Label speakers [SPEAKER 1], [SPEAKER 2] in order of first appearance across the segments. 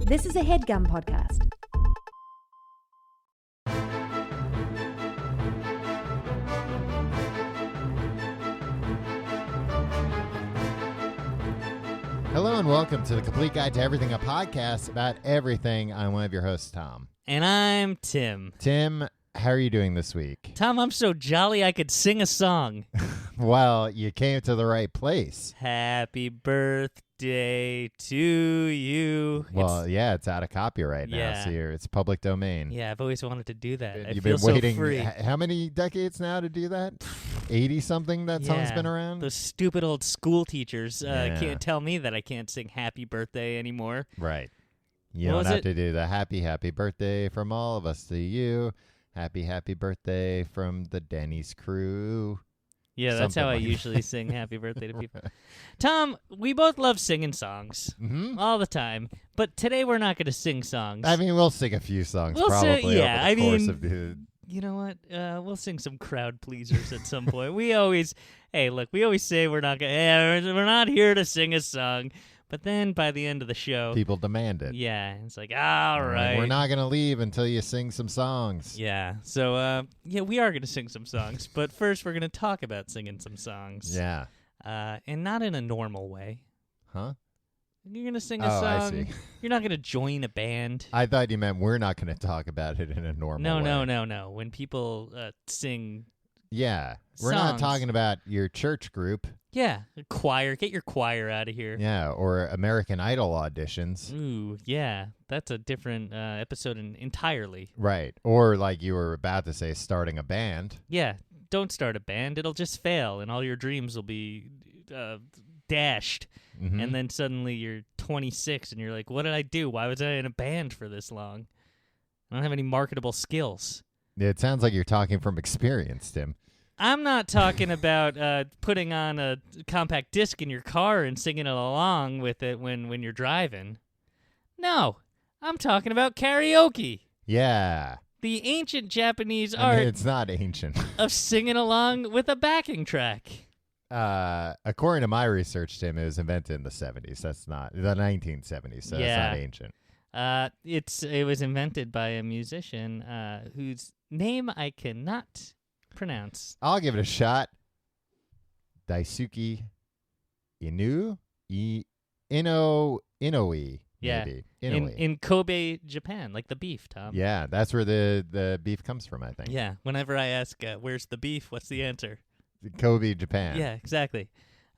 [SPEAKER 1] This is a HeadGum podcast.
[SPEAKER 2] Hello and welcome to the Complete Guide to Everything, a podcast about everything. I'm one of your hosts, Tom.
[SPEAKER 3] And I'm Tim.
[SPEAKER 2] Tim, how are you doing this week?
[SPEAKER 3] Tom, I'm so jolly I could sing a song.
[SPEAKER 2] Well, you came to the right place.
[SPEAKER 3] Happy birthday to you.
[SPEAKER 2] Well, it's out of copyright now,
[SPEAKER 3] Yeah.
[SPEAKER 2] so it's public domain.
[SPEAKER 3] Yeah, I've always wanted to do that. I
[SPEAKER 2] You've
[SPEAKER 3] feel
[SPEAKER 2] been waiting
[SPEAKER 3] so free.
[SPEAKER 2] how many decades now to do that? 80-something that song's
[SPEAKER 3] Yeah,
[SPEAKER 2] been around?
[SPEAKER 3] Those stupid old school teachers
[SPEAKER 2] Yeah.
[SPEAKER 3] can't tell me that I can't sing Happy Birthday anymore.
[SPEAKER 2] Right. You
[SPEAKER 3] What
[SPEAKER 2] don't
[SPEAKER 3] was
[SPEAKER 2] have
[SPEAKER 3] it?
[SPEAKER 2] to do the happy birthday from all of us to you. Happy birthday from the Denny's crew.
[SPEAKER 3] Yeah, that's
[SPEAKER 2] Something
[SPEAKER 3] how I
[SPEAKER 2] like that.
[SPEAKER 3] usually sing Happy Birthday to people. Tom, we both love singing songs
[SPEAKER 2] Mm-hmm.
[SPEAKER 3] all the time, but today we're not going to sing songs.
[SPEAKER 2] I mean, we'll sing a few songs
[SPEAKER 3] We'll sing-
[SPEAKER 2] probably
[SPEAKER 3] yeah,
[SPEAKER 2] over the
[SPEAKER 3] I
[SPEAKER 2] course
[SPEAKER 3] mean,
[SPEAKER 2] of the...
[SPEAKER 3] You know what? We'll sing some crowd pleasers at some point. We always say we're not here to sing a song, but then by the end of the show,
[SPEAKER 2] People demand it.
[SPEAKER 3] yeah, it's like all
[SPEAKER 2] They're like,
[SPEAKER 3] right,
[SPEAKER 2] we're not going to leave until you sing some songs.
[SPEAKER 3] yeah. So we are gonna sing some songs, but first we're gonna talk about singing some songs.
[SPEAKER 2] Yeah.
[SPEAKER 3] And not in a normal way.
[SPEAKER 2] Huh?
[SPEAKER 3] You're gonna sing a
[SPEAKER 2] Oh, I
[SPEAKER 3] song.
[SPEAKER 2] see.
[SPEAKER 3] You're not gonna join a band.
[SPEAKER 2] I thought you meant we're not going to talk about it in a normal way.
[SPEAKER 3] No. When people sing,
[SPEAKER 2] Yeah. We're not
[SPEAKER 3] Songs.
[SPEAKER 2] talking about your church group.
[SPEAKER 3] yeah, choir. Get your choir out of here.
[SPEAKER 2] Yeah. Or American Idol auditions.
[SPEAKER 3] Ooh, yeah, that's a different episode entirely.
[SPEAKER 2] Right. Or like you were about to say, starting a band.
[SPEAKER 3] Yeah, don't start a band. It'll just fail, and all your dreams will be dashed.
[SPEAKER 2] Mhm.
[SPEAKER 3] And then suddenly you're 26, and you're like, what did I do? Why was I in a band for this long? I don't have any marketable skills.
[SPEAKER 2] It sounds like you're talking from experience, Tim.
[SPEAKER 3] I'm not talking about putting on a compact disc in your car and singing it along with it when you're driving. No, I'm talking about karaoke.
[SPEAKER 2] Yeah.
[SPEAKER 3] The ancient Japanese
[SPEAKER 2] I mean,
[SPEAKER 3] art
[SPEAKER 2] it's not ancient.
[SPEAKER 3] of singing along with a backing track.
[SPEAKER 2] According to my research, Tim, it was invented in the 70s. That's not the 1970s, so
[SPEAKER 3] Yeah.
[SPEAKER 2] it's not ancient.
[SPEAKER 3] It was invented by a musician whose name I cannot pronounce.
[SPEAKER 2] I'll give it a shot. Daisuke Inoue? Inoue,
[SPEAKER 3] Yeah.
[SPEAKER 2] maybe.
[SPEAKER 3] In
[SPEAKER 2] Inoue.
[SPEAKER 3] Kobe, Japan, like the beef, Tom.
[SPEAKER 2] Yeah, that's where the beef comes from, I think.
[SPEAKER 3] Yeah. Whenever I ask, where's the beef, what's the answer?
[SPEAKER 2] Kobe, Japan.
[SPEAKER 3] Yeah, exactly.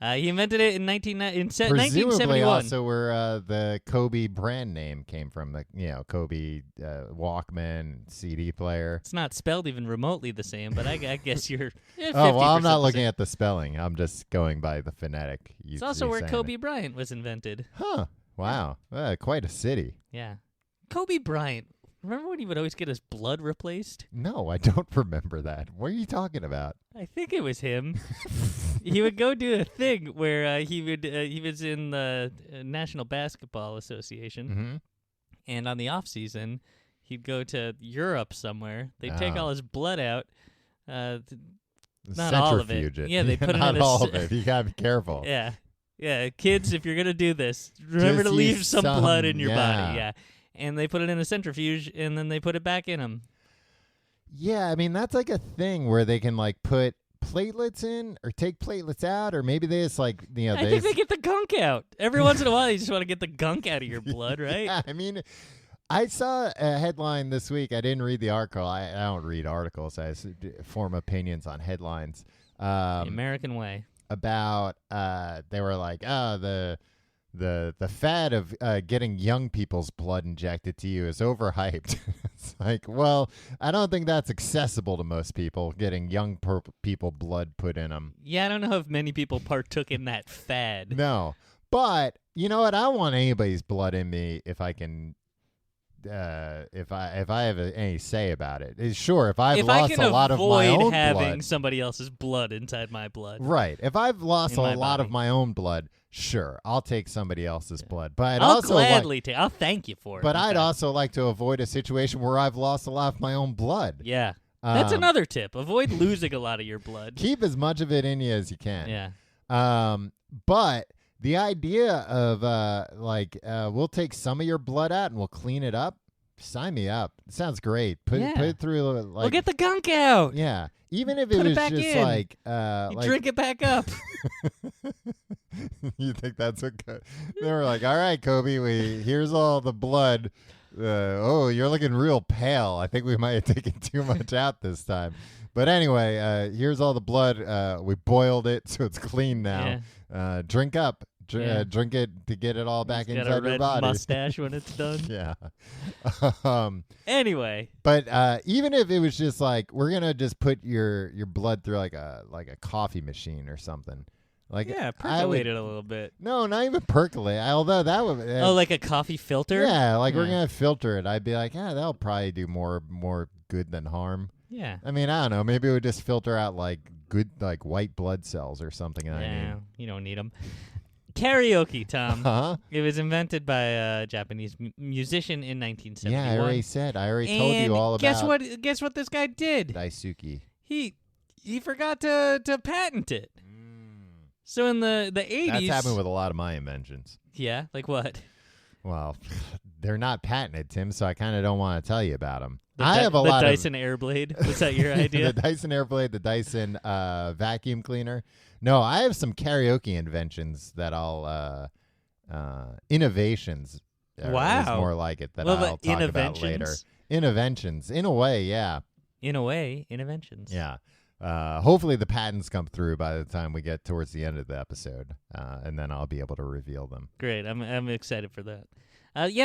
[SPEAKER 3] He invented it in
[SPEAKER 2] Presumably
[SPEAKER 3] 1971.
[SPEAKER 2] also where the Kobe brand name came from, the Kobe Walkman CD player.
[SPEAKER 3] It's not spelled even remotely the same, but I guess you're 50%
[SPEAKER 2] Oh, well, I'm not
[SPEAKER 3] the
[SPEAKER 2] looking
[SPEAKER 3] same.
[SPEAKER 2] at the spelling. I'm just going by the phonetic.
[SPEAKER 3] It's also where Kobe Bryant was invented.
[SPEAKER 2] Huh. Wow. Quite a city.
[SPEAKER 3] Yeah. Kobe Bryant. Remember when he would always get his blood replaced?
[SPEAKER 2] No, I don't remember that. What are you talking about?
[SPEAKER 3] I think it was him. He would go do a thing where he was in the National Basketball Association,
[SPEAKER 2] Mm-hmm.
[SPEAKER 3] and on the off season, he'd go to Europe somewhere. They'd take
[SPEAKER 2] Oh.
[SPEAKER 3] all his blood out. Not all of it.
[SPEAKER 2] Centrifuge
[SPEAKER 3] Yeah, they put it
[SPEAKER 2] Not
[SPEAKER 3] in a
[SPEAKER 2] all
[SPEAKER 3] s-
[SPEAKER 2] of it. You gotta be careful.
[SPEAKER 3] Yeah, kids, if you're gonna do this, remember
[SPEAKER 2] Just
[SPEAKER 3] to leave
[SPEAKER 2] use
[SPEAKER 3] some
[SPEAKER 2] some,
[SPEAKER 3] blood in your
[SPEAKER 2] yeah.
[SPEAKER 3] body. Yeah, and they put it in a centrifuge, and then they put it back in him.
[SPEAKER 2] Yeah, I mean that's like a thing where they can like put platelets in or take platelets out, or maybe they just like
[SPEAKER 3] I think they get the gunk out every once in a while. You just want to get the gunk out of your blood, right?
[SPEAKER 2] Yeah, I mean, I saw a headline this week. I didn't read the article. I don't read articles. I just form opinions on headlines.
[SPEAKER 3] The American way.
[SPEAKER 2] About they were like, the fad of getting young people's blood injected to you is overhyped. It's like, well, I don't think that's accessible to most people, getting young people blood put in them.
[SPEAKER 3] Yeah, I don't know if many people partook in that fad.
[SPEAKER 2] No, but you know what? I don't want anybody's blood in me if I can. If I have any say about it, sure. If I've
[SPEAKER 3] If I
[SPEAKER 2] lost
[SPEAKER 3] can
[SPEAKER 2] a lot of my
[SPEAKER 3] avoid
[SPEAKER 2] own
[SPEAKER 3] having
[SPEAKER 2] blood,
[SPEAKER 3] somebody else's blood inside my blood,
[SPEAKER 2] right? If I've lost
[SPEAKER 3] In
[SPEAKER 2] a
[SPEAKER 3] my
[SPEAKER 2] lot of
[SPEAKER 3] body.
[SPEAKER 2] my own blood, sure, I'll take somebody else's blood. But I'd
[SPEAKER 3] I'll
[SPEAKER 2] also like,
[SPEAKER 3] gladly take. I'll thank you for it.
[SPEAKER 2] but
[SPEAKER 3] in
[SPEAKER 2] I'd
[SPEAKER 3] fact.
[SPEAKER 2] also like to avoid a situation where I've lost a lot of my own blood.
[SPEAKER 3] Yeah, that's
[SPEAKER 2] Um,
[SPEAKER 3] another tip. Avoid losing a lot of your blood.
[SPEAKER 2] Keep as much of it in you as you can.
[SPEAKER 3] Yeah.
[SPEAKER 2] But The idea of we'll take some of your blood out and we'll clean it up. Sign me up. It sounds great. Put it through
[SPEAKER 3] We'll get the gunk out.
[SPEAKER 2] Yeah. Even if it
[SPEAKER 3] Put it
[SPEAKER 2] was
[SPEAKER 3] back
[SPEAKER 2] just
[SPEAKER 3] in.
[SPEAKER 2] like
[SPEAKER 3] Drink it back up.
[SPEAKER 2] You think that's what they were like, all right, Kobe, here's all the blood. You're looking real pale. I think we might have taken too much out this time. But anyway, here's all the blood. We boiled it, so it's clean now.
[SPEAKER 3] Yeah.
[SPEAKER 2] Drink up. Drink it to get it all back inside your body.
[SPEAKER 3] Got a red mustache when it's done.
[SPEAKER 2] Yeah.
[SPEAKER 3] Anyway.
[SPEAKER 2] But even if it was just like, we're gonna just put your blood through like a coffee machine or something. Like,
[SPEAKER 3] percolate it a little bit.
[SPEAKER 2] No, not even percolate. Although that would
[SPEAKER 3] like a coffee filter?
[SPEAKER 2] Yeah, like we're gonna filter it. I'd be like, that'll probably do more good than harm.
[SPEAKER 3] Yeah.
[SPEAKER 2] I mean, I don't know. Maybe it would just filter out like good like white blood cells or something.
[SPEAKER 3] Yeah, you don't need them. Karaoke, Tom.
[SPEAKER 2] Huh?
[SPEAKER 3] It was invented by a Japanese musician in 1971.
[SPEAKER 2] Yeah, I already said. I already told you all about.
[SPEAKER 3] Guess what this guy did?
[SPEAKER 2] Daisuke.
[SPEAKER 3] He forgot to patent it. So in the 80s,
[SPEAKER 2] that's happened with a lot of my inventions.
[SPEAKER 3] Yeah, like what?
[SPEAKER 2] Well, they're not patented, Tim, so I kind of don't want to tell you about them.
[SPEAKER 3] The Dyson Airblade. Was that your idea?
[SPEAKER 2] The Dyson Airblade, the Dyson vacuum cleaner. No, I have some karaoke inventions that I'll innovations.
[SPEAKER 3] Wow,
[SPEAKER 2] is more like it that I'll talk about later. Interventions, in a way, yeah.
[SPEAKER 3] In a way, interventions.
[SPEAKER 2] Yeah. Hopefully the patents come through by the time we get towards the end of the episode, and then I'll be able to reveal them.
[SPEAKER 3] Great, I'm excited for that.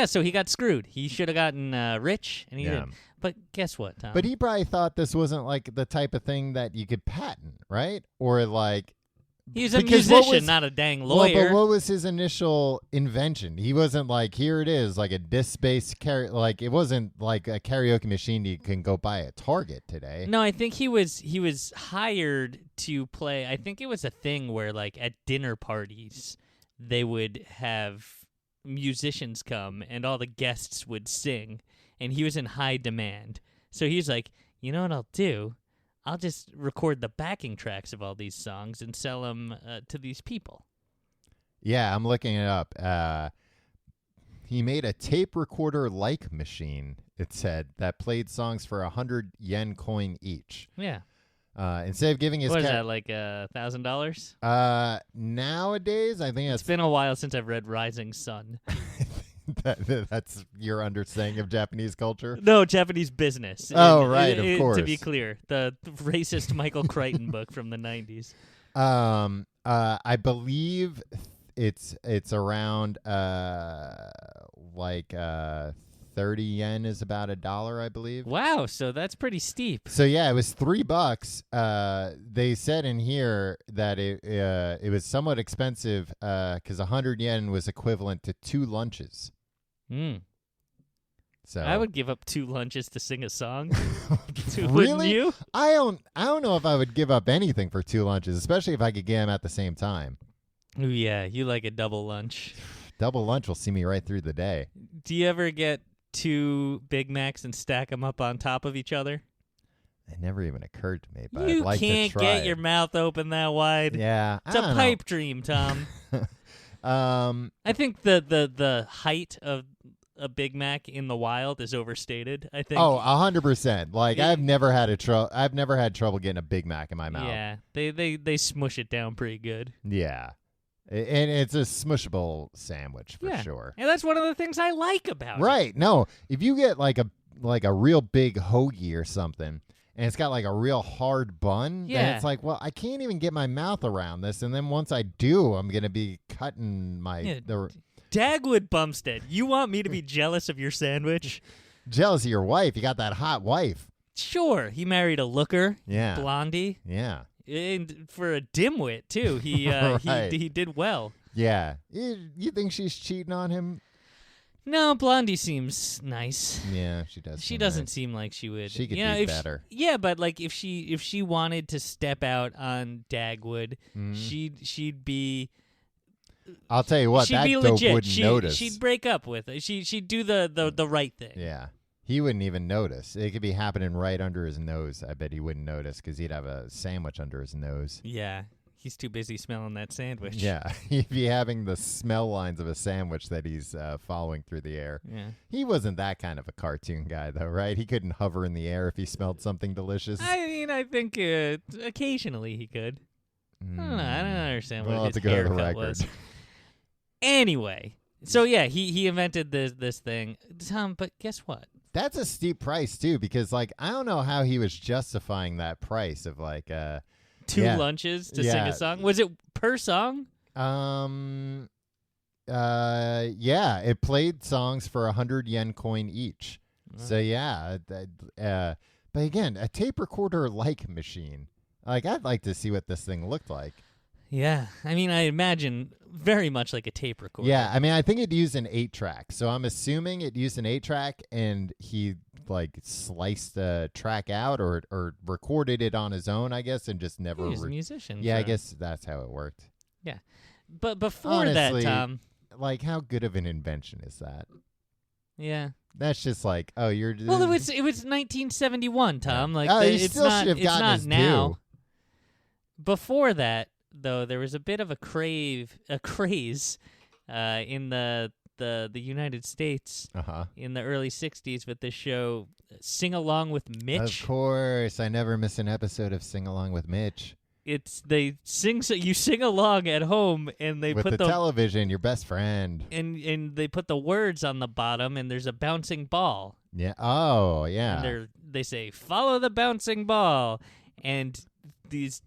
[SPEAKER 3] So he got screwed. He should have gotten rich, and he didn't. But guess what, Tom?
[SPEAKER 2] But he probably thought this wasn't like the type of thing that you could patent, right? Or like.
[SPEAKER 3] He's a musician, not a dang lawyer.
[SPEAKER 2] Well, but what was his initial invention? He wasn't like, here it is, like a disc-based like it wasn't like a karaoke machine you can go buy at Target today.
[SPEAKER 3] No, I think he was hired to play. I think it was a thing where like at dinner parties they would have musicians come and all the guests would sing, and he was in high demand. So he's like, you know what I'll do? I'll just record the backing tracks of all these songs and sell them to these people.
[SPEAKER 2] Yeah, I'm looking it up. He made a tape recorder-like machine, it said, that played songs for 100 yen coin each.
[SPEAKER 3] Yeah.
[SPEAKER 2] Instead of giving his...
[SPEAKER 3] What is that, like $1,000?
[SPEAKER 2] Nowadays, I think
[SPEAKER 3] it's been a while since I've read Rising Sun.
[SPEAKER 2] That's your understanding of Japanese culture?
[SPEAKER 3] No, Japanese business.
[SPEAKER 2] Right, of course.
[SPEAKER 3] To be clear, the racist Michael Crichton book from the 90s.
[SPEAKER 2] I believe it's around 30 yen is about $1, I believe.
[SPEAKER 3] Wow, so that's pretty steep.
[SPEAKER 2] So yeah, it was $3. They said in here that it was somewhat expensive because 100 yen was equivalent to 2 lunches. So
[SPEAKER 3] I would give up 2 lunches to sing a song.
[SPEAKER 2] Really?
[SPEAKER 3] Wouldn't you?
[SPEAKER 2] I don't know if I would give up anything for 2 lunches, especially if I could get them at the same time.
[SPEAKER 3] Ooh, yeah, you like a double lunch.
[SPEAKER 2] Double lunch will see me right through the day.
[SPEAKER 3] Do you ever get 2 Big Macs and stack them up on top of each other?
[SPEAKER 2] It never even occurred to me, but
[SPEAKER 3] you
[SPEAKER 2] I'd like
[SPEAKER 3] can't
[SPEAKER 2] to try
[SPEAKER 3] get your mouth open that wide.
[SPEAKER 2] Yeah,
[SPEAKER 3] it's a pipe dream, Tom. I think the height of a Big Mac in the wild is overstated. I think.
[SPEAKER 2] 100%. Like I've never had trouble getting a Big Mac in my mouth.
[SPEAKER 3] Yeah, they smush it down pretty good.
[SPEAKER 2] Yeah. And it's a smushable sandwich for sure.
[SPEAKER 3] And that's one of the things I like about it.
[SPEAKER 2] Right. No, if you get like a real big hoagie or something, and it's got like a real hard bun, then it's like, well, I can't even get my mouth around this. And then once I do, I'm going to be cutting my...
[SPEAKER 3] Dagwood Bumstead, you want me to be jealous of your sandwich?
[SPEAKER 2] Jealous of your wife. You got that hot wife.
[SPEAKER 3] Sure. He married a looker.
[SPEAKER 2] Yeah.
[SPEAKER 3] Blondie.
[SPEAKER 2] Yeah.
[SPEAKER 3] And for a dimwit, too. He
[SPEAKER 2] right.
[SPEAKER 3] he did well.
[SPEAKER 2] Yeah. You think she's cheating on him?
[SPEAKER 3] No, Blondie seems nice.
[SPEAKER 2] Yeah, she does.
[SPEAKER 3] She doesn't seem like she would.
[SPEAKER 2] She could be better.
[SPEAKER 3] But like if she wanted to step out on Dagwood, she'd be.
[SPEAKER 2] I'll tell you what,
[SPEAKER 3] she'd
[SPEAKER 2] that
[SPEAKER 3] be
[SPEAKER 2] dope
[SPEAKER 3] legit.
[SPEAKER 2] wouldn't notice.
[SPEAKER 3] She'd break up with it. She'd do the right thing.
[SPEAKER 2] Yeah. He wouldn't even notice. It could be happening right under his nose. I bet he wouldn't notice because he'd have a sandwich under his nose.
[SPEAKER 3] Yeah. He's too busy smelling that sandwich.
[SPEAKER 2] Yeah, he'd be having the smell lines of a sandwich that he's following through the air.
[SPEAKER 3] Yeah.
[SPEAKER 2] He wasn't that kind of a cartoon guy, though, right? He couldn't hover in the air if he smelled something delicious.
[SPEAKER 3] I mean, I think occasionally he could. I don't know. I don't understand
[SPEAKER 2] We'll
[SPEAKER 3] what
[SPEAKER 2] have
[SPEAKER 3] his
[SPEAKER 2] to go to the
[SPEAKER 3] haircut
[SPEAKER 2] record.
[SPEAKER 3] was. Anyway, so yeah, he invented this thing, Tom. But guess what?
[SPEAKER 2] That's a steep price too, because like I don't know how he was justifying that price of like
[SPEAKER 3] 2
[SPEAKER 2] yeah.
[SPEAKER 3] lunches to sing a song. Was it per song?
[SPEAKER 2] Yeah, it played songs for 100 yen coin each. So yeah, but again, a tape recorder like machine. Like I'd like to see what this thing looked like.
[SPEAKER 3] Yeah, I mean, I imagine very much like a tape recorder.
[SPEAKER 2] Yeah, I mean, I think it used an 8-track. So I'm assuming it used an 8-track, and he like sliced the track out or recorded it on his own, I guess, and just never.
[SPEAKER 3] He was a musician.
[SPEAKER 2] Yeah,
[SPEAKER 3] so.
[SPEAKER 2] I guess that's how it worked.
[SPEAKER 3] Yeah, but before
[SPEAKER 2] Honestly,
[SPEAKER 3] that, Tom.
[SPEAKER 2] Like, how good of an invention is that?
[SPEAKER 3] Yeah.
[SPEAKER 2] That's just like, oh, you're.
[SPEAKER 3] Well, it was 1971, Tom.
[SPEAKER 2] Yeah.
[SPEAKER 3] Like,
[SPEAKER 2] he
[SPEAKER 3] it's
[SPEAKER 2] still
[SPEAKER 3] not.
[SPEAKER 2] should have
[SPEAKER 3] It's
[SPEAKER 2] gotten
[SPEAKER 3] not
[SPEAKER 2] his
[SPEAKER 3] now.
[SPEAKER 2] due.
[SPEAKER 3] Before that, though, there was a bit of a craze in the United States in the early '60s with this show, Sing Along with Mitch.
[SPEAKER 2] Of course, I never miss an episode of Sing Along with Mitch.
[SPEAKER 3] They sing, so you sing along at home, and they
[SPEAKER 2] With
[SPEAKER 3] put
[SPEAKER 2] the television, your best friend.
[SPEAKER 3] and they put the words on the bottom, and there's a bouncing ball.
[SPEAKER 2] Yeah. Oh, yeah.
[SPEAKER 3] And they say, "Follow the bouncing ball," and these.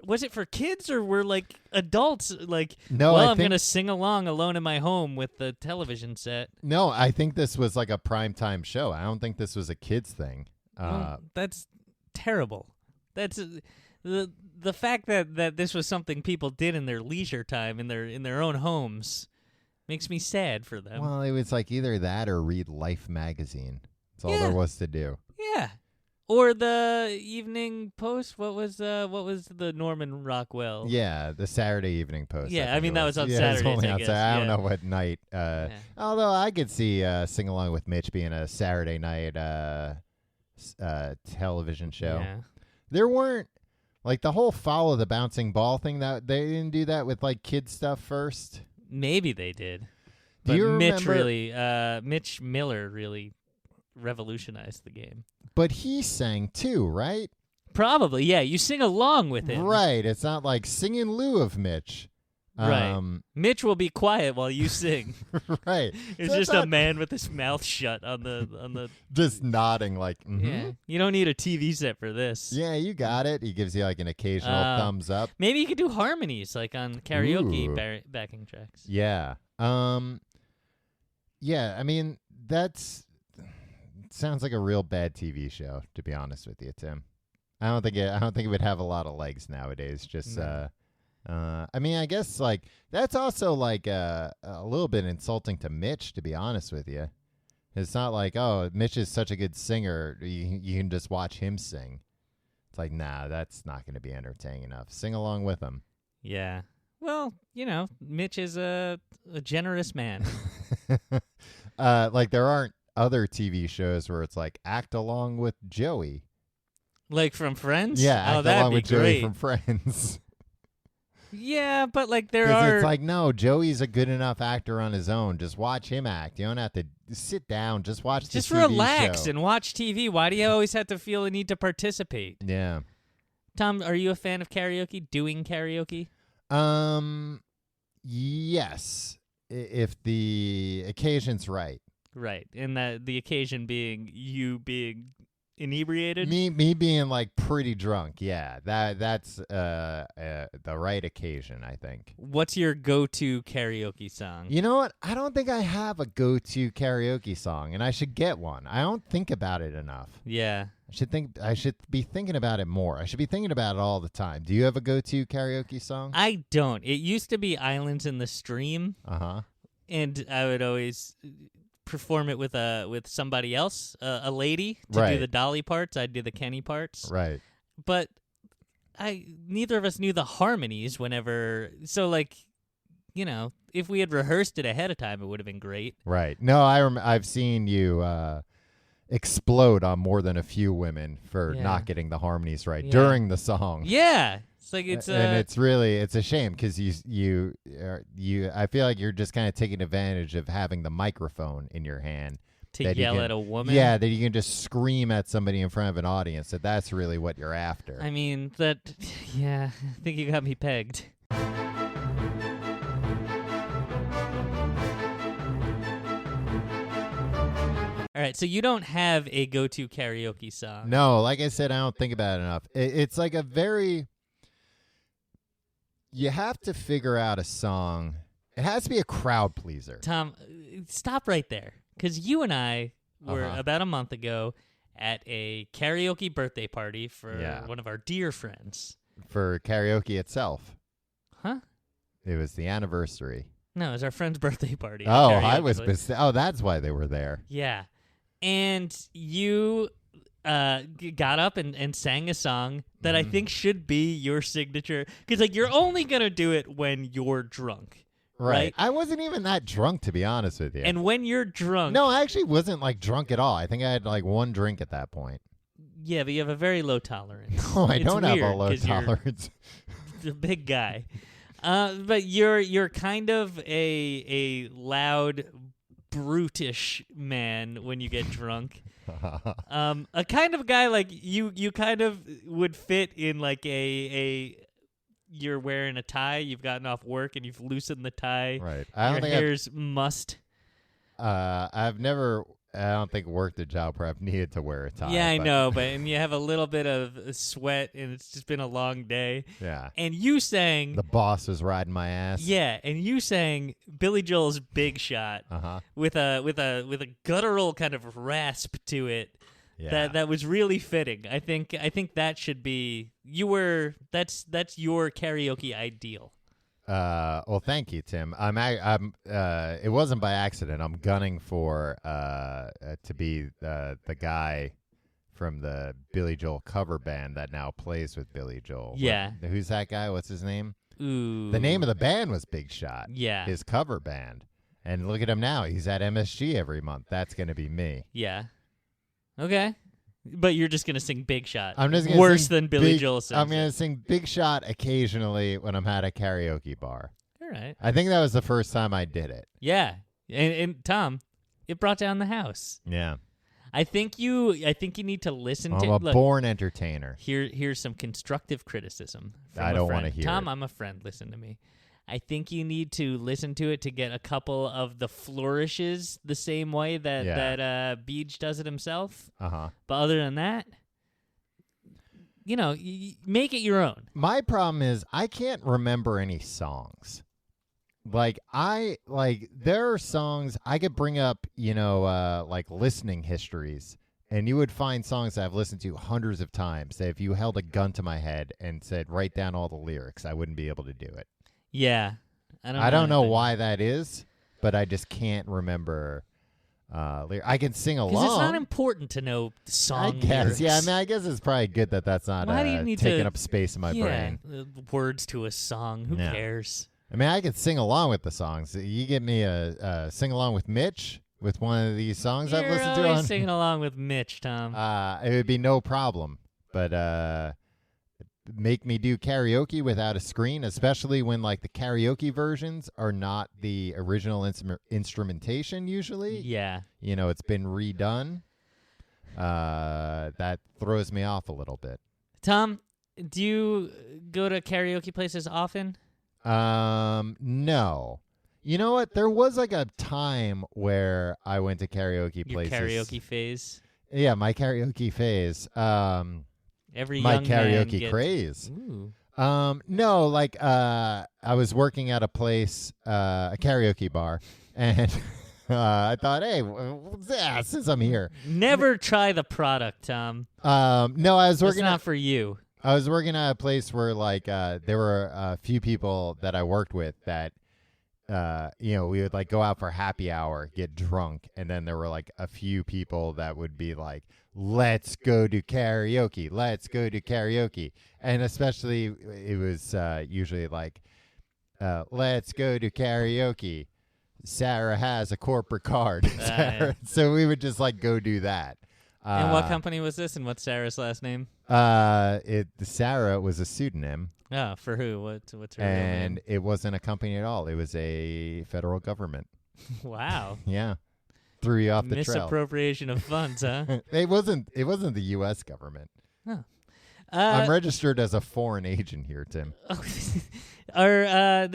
[SPEAKER 3] Was it for kids or were like adults? Like,
[SPEAKER 2] no,
[SPEAKER 3] well, I'm gonna sing along alone in my home with the television set.
[SPEAKER 2] No, I think this was like a primetime show. I don't think this was a kids thing.
[SPEAKER 3] Well, that's terrible. That's the fact that this was something people did in their leisure time in their own homes makes me sad for them.
[SPEAKER 2] Well, it was like either that or read Life magazine. That's all there was to do.
[SPEAKER 3] Yeah. Or the Evening Post. What was the Norman Rockwell?
[SPEAKER 2] Yeah, the Saturday Evening Post.
[SPEAKER 3] Yeah, I mean that was on
[SPEAKER 2] Saturdays.
[SPEAKER 3] Saturdays.
[SPEAKER 2] Only
[SPEAKER 3] I
[SPEAKER 2] on
[SPEAKER 3] guess.
[SPEAKER 2] Saturday. I
[SPEAKER 3] Yeah.
[SPEAKER 2] don't know what night. Although I could see Sing Along with Mitch being a Saturday night television show.
[SPEAKER 3] Yeah.
[SPEAKER 2] There weren't like the whole follow the bouncing ball thing. That they didn't do that with like kid stuff first.
[SPEAKER 3] Maybe they did.
[SPEAKER 2] Do
[SPEAKER 3] But
[SPEAKER 2] you
[SPEAKER 3] Mitch Miller really revolutionized the game.
[SPEAKER 2] But he sang too, right?
[SPEAKER 3] Probably, yeah. You sing along with him.
[SPEAKER 2] Right. It's not like sing in lieu of Mitch.
[SPEAKER 3] Right. Mitch will be quiet while you sing.
[SPEAKER 2] Right.
[SPEAKER 3] It's
[SPEAKER 2] So
[SPEAKER 3] just
[SPEAKER 2] not
[SPEAKER 3] a man with his mouth shut on the
[SPEAKER 2] just nodding like,
[SPEAKER 3] Yeah. You don't need a TV set for this.
[SPEAKER 2] Yeah, you got it. He gives you like an occasional thumbs up.
[SPEAKER 3] Maybe you could do harmonies like on karaoke backing tracks.
[SPEAKER 2] Yeah. Yeah, I mean, sounds like a real bad TV show, to be honest with you, Tim. I don't think it would have a lot of legs nowadays. Just
[SPEAKER 3] No.
[SPEAKER 2] I mean, I guess like that's also like a little bit insulting to Mitch, to be honest with you. It's not like, oh, Mitch is such a good singer, you can just watch him sing. It's like, nah, that's not going to be entertaining enough. Sing along with him.
[SPEAKER 3] Yeah. Well, Mitch is a generous man.
[SPEAKER 2] Like there aren't other TV shows where it's like act along with Joey.
[SPEAKER 3] Like from Friends?
[SPEAKER 2] Yeah,
[SPEAKER 3] oh,
[SPEAKER 2] act
[SPEAKER 3] that'd
[SPEAKER 2] along
[SPEAKER 3] be
[SPEAKER 2] with Joey
[SPEAKER 3] great.
[SPEAKER 2] from Friends.
[SPEAKER 3] Yeah, but like there
[SPEAKER 2] Because
[SPEAKER 3] are.
[SPEAKER 2] it's like, no, Joey's a good enough actor on his own. Just watch him act. You don't have to sit down. Just watch the
[SPEAKER 3] Just
[SPEAKER 2] TV
[SPEAKER 3] relax
[SPEAKER 2] show.
[SPEAKER 3] and watch TV. Why do you always have to feel the need to participate?
[SPEAKER 2] Yeah.
[SPEAKER 3] Tom, are you a fan of karaoke? Doing karaoke?
[SPEAKER 2] Yes, if the occasion's right.
[SPEAKER 3] Right, and the occasion being you being inebriated.
[SPEAKER 2] Me being like pretty drunk. Yeah, that's the right occasion, I think.
[SPEAKER 3] What's your go-to karaoke song?
[SPEAKER 2] You know what? I don't think I have a go-to karaoke song, and I should get one. I don't think about it enough.
[SPEAKER 3] Yeah.
[SPEAKER 2] I should be thinking about it more. I should be thinking about it all the time. Do you have a go-to karaoke song?
[SPEAKER 3] I don't. It used to be Islands in the Stream.
[SPEAKER 2] Uh-huh.
[SPEAKER 3] And I would always perform it with somebody else, a lady, to
[SPEAKER 2] Right.
[SPEAKER 3] do the Dolly parts. I'd do the Kenny parts.
[SPEAKER 2] Right.
[SPEAKER 3] But neither of us knew the harmonies whenever. So, like, if we had rehearsed it ahead of time, it would have been great.
[SPEAKER 2] Right. No, I've seen you explode on more than a few women for
[SPEAKER 3] Yeah.
[SPEAKER 2] not getting the harmonies right
[SPEAKER 3] Yeah.
[SPEAKER 2] during the song.
[SPEAKER 3] Yeah. It's like it's
[SPEAKER 2] and it's a shame because I feel like you're just kind of taking advantage of having the microphone in your hand
[SPEAKER 3] to yell at a woman.
[SPEAKER 2] Yeah, that you can just scream at somebody in front of an audience. That's really what you're after.
[SPEAKER 3] I mean, yeah, I think you got me pegged. All right, so you don't have a go-to karaoke song.
[SPEAKER 2] No, like I said, I don't think about it enough. It's like you have to figure out a song. It has to be a crowd pleaser.
[SPEAKER 3] Tom, stop right there, because you and I were about a month ago at a karaoke birthday party for one of our dear friends.
[SPEAKER 2] For karaoke itself.
[SPEAKER 3] Huh?
[SPEAKER 2] It was the anniversary.
[SPEAKER 3] No, it was our friend's birthday party.
[SPEAKER 2] Oh, I was. That's why they were there.
[SPEAKER 3] Yeah. And you got up and sang a song that I think should be your signature. Because, like, you're only going to do it when you're drunk. Right?
[SPEAKER 2] I wasn't even that drunk, to be honest with you.
[SPEAKER 3] And when you're drunk...
[SPEAKER 2] No, I actually wasn't, like, drunk at all. I think I had, like, one drink at that point.
[SPEAKER 3] Yeah, but you have a very low tolerance.
[SPEAKER 2] No, I don't have a low tolerance.
[SPEAKER 3] You're a big guy. But you're kind of a loud... brutish man when you get drunk. A kind of guy like you kind of would fit in like you're wearing a tie, you've gotten off work and you've loosened the tie.
[SPEAKER 2] Right.
[SPEAKER 3] Your hair's mussed.
[SPEAKER 2] I don't think worked a job where I've needed to wear a tie.
[SPEAKER 3] Yeah, I know, and you have a little bit of sweat and it's just been a long day.
[SPEAKER 2] Yeah.
[SPEAKER 3] And you sang
[SPEAKER 2] The Boss was riding my ass.
[SPEAKER 3] Yeah, and you sang Billy Joel's Big Shot with a guttural kind of rasp to it. Yeah. That was really fitting. I think that should be that's your karaoke ideal.
[SPEAKER 2] Well, thank you, Tim. It wasn't by accident. I'm gunning for to be the guy from the Billy Joel cover band that now plays with Billy Joel.
[SPEAKER 3] Yeah.
[SPEAKER 2] Who's that guy? What's his name?
[SPEAKER 3] Ooh.
[SPEAKER 2] The name of the band was Big Shot.
[SPEAKER 3] Yeah.
[SPEAKER 2] His cover band. And look at him now. He's at MSG every month. That's going to be me.
[SPEAKER 3] Yeah. Okay. But you're just going to sing Big Shot.
[SPEAKER 2] I'm just gonna
[SPEAKER 3] worse than Billy Joel sings.
[SPEAKER 2] I'm going to sing Big Shot occasionally when I'm at a karaoke bar.
[SPEAKER 3] All right.
[SPEAKER 2] I think that was the first time I did it.
[SPEAKER 3] Yeah. And Tom, it brought down the house.
[SPEAKER 2] Yeah.
[SPEAKER 3] I think you need to listen to
[SPEAKER 2] I'm a born entertainer.
[SPEAKER 3] Here's some constructive criticism from
[SPEAKER 2] I don't want to
[SPEAKER 3] hear
[SPEAKER 2] Tom,
[SPEAKER 3] it. I'm a friend. Listen to me. I think you need to listen to it to get a couple of the flourishes the same way that Beach does it himself.
[SPEAKER 2] Uh-huh.
[SPEAKER 3] But other than that, make it your own.
[SPEAKER 2] My problem is I can't remember any songs. There are songs I could bring up, like listening histories, and you would find songs that I've listened to hundreds of times that if you held a gun to my head and said, write down all the lyrics, I wouldn't be able to do it.
[SPEAKER 3] Yeah.
[SPEAKER 2] I don't know why that is, but I just can't remember. I can sing along.
[SPEAKER 3] Because it's not important to know song
[SPEAKER 2] I guess.
[SPEAKER 3] lyrics.
[SPEAKER 2] Yeah, I mean, I guess it's probably good that that's not
[SPEAKER 3] Why do you need
[SPEAKER 2] taking up space in my brain.
[SPEAKER 3] Words to a song. Who cares?
[SPEAKER 2] I mean, I could sing along with the songs. You get me a sing along with Mitch with one of these songs I've listened to.
[SPEAKER 3] You're always singing along with Mitch, Tom.
[SPEAKER 2] It would be no problem. But make me do karaoke without a screen, especially when like the karaoke versions are not the original instrumentation usually.
[SPEAKER 3] Yeah.
[SPEAKER 2] It's been redone. That throws me off a little bit.
[SPEAKER 3] Tom, do you go to karaoke places often?
[SPEAKER 2] No. You know what? There was like a time where I went to karaoke places.
[SPEAKER 3] Your karaoke phase?
[SPEAKER 2] Yeah, my karaoke phase.
[SPEAKER 3] Every
[SPEAKER 2] my
[SPEAKER 3] young
[SPEAKER 2] karaoke
[SPEAKER 3] man
[SPEAKER 2] craze.
[SPEAKER 3] Ooh.
[SPEAKER 2] No, like I was working at a place, a karaoke bar, and I thought, hey, since I'm here,
[SPEAKER 3] never try the product, Tom.
[SPEAKER 2] No, I was working.
[SPEAKER 3] It's not for you.
[SPEAKER 2] I was working at a place where like there were a few people that I worked with that. We would like go out for happy hour, get drunk, and then there were like a few people that would be like, let's go to karaoke, and especially it was usually like, let's go to karaoke, Sarah has a corporate card. So we would just like go do that.
[SPEAKER 3] And what company was this, and what's Sarah's last name?
[SPEAKER 2] Sarah was a pseudonym.
[SPEAKER 3] Oh, for who? What's her real
[SPEAKER 2] And
[SPEAKER 3] name?
[SPEAKER 2] it wasn't a company at all. It was a federal government.
[SPEAKER 3] Wow.
[SPEAKER 2] Yeah. Threw you off the trail.
[SPEAKER 3] Misappropriation of funds, huh?
[SPEAKER 2] It wasn't the U.S. government.
[SPEAKER 3] Huh.
[SPEAKER 2] I'm registered as a foreign agent here, Tim.
[SPEAKER 3] There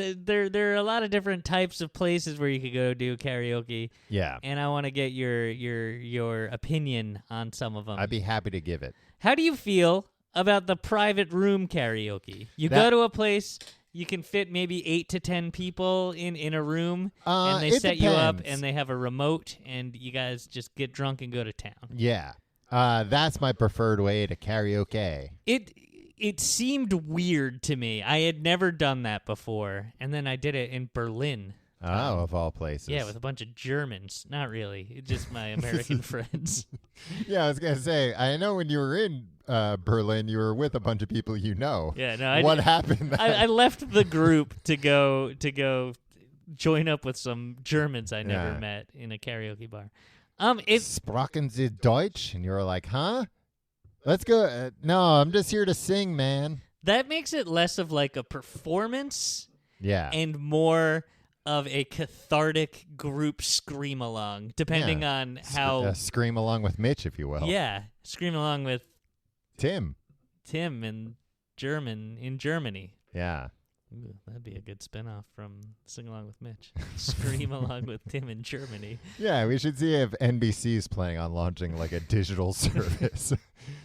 [SPEAKER 3] are a lot of different types of places where you could go do karaoke.
[SPEAKER 2] Yeah.
[SPEAKER 3] And I want to get your opinion on some of them.
[SPEAKER 2] I'd be happy to give it.
[SPEAKER 3] How do you feel about the private room karaoke? You go to a place, you can fit maybe 8 to 10 people in a room, and they set you up, and they have a remote, and you guys just get drunk and go to town.
[SPEAKER 2] Yeah. That's my preferred way to karaoke.
[SPEAKER 3] It seemed weird to me. I had never done that before, and then I did it in Berlin.
[SPEAKER 2] Oh, of all places.
[SPEAKER 3] Yeah, with a bunch of Germans. Not really. Just my American friends.
[SPEAKER 2] Yeah, I was going to say, I know when you were in Berlin, you were with a bunch of people you know.
[SPEAKER 3] Yeah, no.
[SPEAKER 2] What happened?
[SPEAKER 3] I left the group to go join up with some Germans I never met in a karaoke bar.
[SPEAKER 2] Sprachen Sie Deutsch? And you were like, huh? Let's go. No, I'm just here to sing, man.
[SPEAKER 3] That makes it less of like a performance.
[SPEAKER 2] Yeah.
[SPEAKER 3] And more of a cathartic group scream along, depending on how
[SPEAKER 2] scream along with Mitch, if you will.
[SPEAKER 3] Yeah, scream along with
[SPEAKER 2] Tim
[SPEAKER 3] in Germany.
[SPEAKER 2] Yeah.
[SPEAKER 3] Ooh, that'd be a good spinoff from Sing Along with Mitch. Scream along with Tim in Germany.
[SPEAKER 2] Yeah, we should see if NBC's planning on launching like a digital service.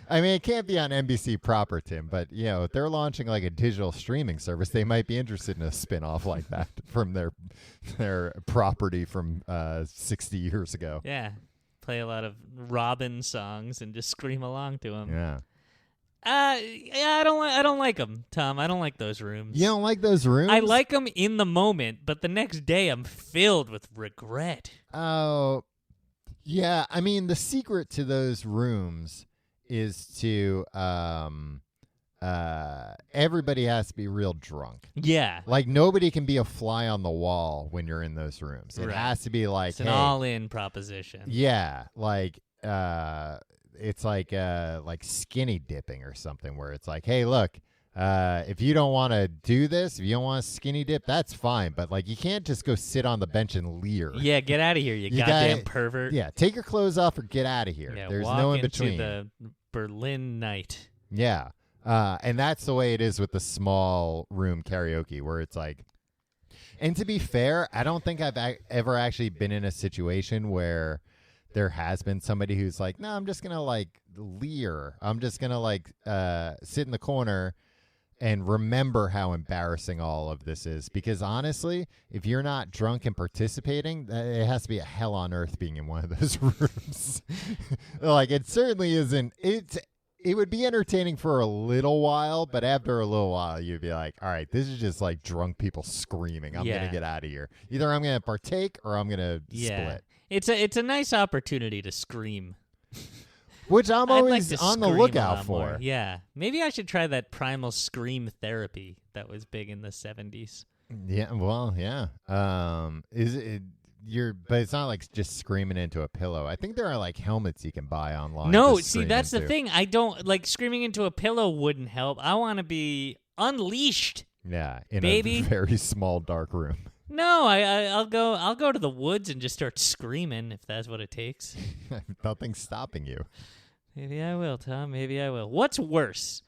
[SPEAKER 2] I mean, it can't be on NBC proper, Tim, but if they're launching like a digital streaming service, they might be interested in a spinoff like that from their property from 60 years ago.
[SPEAKER 3] Yeah, play a lot of Robin songs and just scream along to them.
[SPEAKER 2] Yeah.
[SPEAKER 3] I don't like them, Tom. I don't like those rooms.
[SPEAKER 2] You don't like those rooms?
[SPEAKER 3] I like them in the moment, but the next day I'm filled with regret.
[SPEAKER 2] Oh, yeah. I mean, the secret to those rooms is to everybody has to be real drunk.
[SPEAKER 3] Yeah.
[SPEAKER 2] Like nobody can be a fly on the wall when you're in those rooms. It
[SPEAKER 3] Right.
[SPEAKER 2] has to be like
[SPEAKER 3] it's an all-in proposition.
[SPEAKER 2] Yeah, like it's like skinny dipping or something where it's like, hey, look, if you don't want to do this, if you don't want to skinny dip, that's fine. But like, you can't just go sit on the bench and leer.
[SPEAKER 3] Yeah, get out of here, you goddamn pervert.
[SPEAKER 2] Yeah, take your clothes off or get out of here.
[SPEAKER 3] Yeah,
[SPEAKER 2] There's
[SPEAKER 3] walk
[SPEAKER 2] no in
[SPEAKER 3] into
[SPEAKER 2] between.
[SPEAKER 3] the Berlin night.
[SPEAKER 2] Yeah, and that's the way it is with the small room karaoke, where it's like. And to be fair, I don't think I've ever actually been in a situation where there has been somebody who's like, no, I'm just going to like leer. I'm just going to like sit in the corner and remember how embarrassing all of this is. Because honestly, if you're not drunk and participating, it has to be a hell on earth being in one of those rooms. Like it certainly isn't. It would be entertaining for a little while, but after a little while, you'd be like, all right, this is just like drunk people screaming. I'm going to get out of here. Either I'm going to partake or I'm going to split.
[SPEAKER 3] It's a nice opportunity to scream.
[SPEAKER 2] Which I'm always
[SPEAKER 3] like
[SPEAKER 2] on the lookout for.
[SPEAKER 3] More. Yeah. Maybe I should try that primal scream therapy that was big in the 70s.
[SPEAKER 2] Yeah, well, yeah. But it's not like just screaming into a pillow. I think there are like helmets you can buy online.
[SPEAKER 3] No, see, that's the thing. I don't like screaming into a pillow wouldn't help. I want to be unleashed.
[SPEAKER 2] Yeah, in
[SPEAKER 3] baby.
[SPEAKER 2] a very small dark room.
[SPEAKER 3] No, I'll go to the woods and just start screaming if that's what it takes.
[SPEAKER 2] Nothing's stopping you.
[SPEAKER 3] Maybe I will, Tom. Maybe I will. What's worse?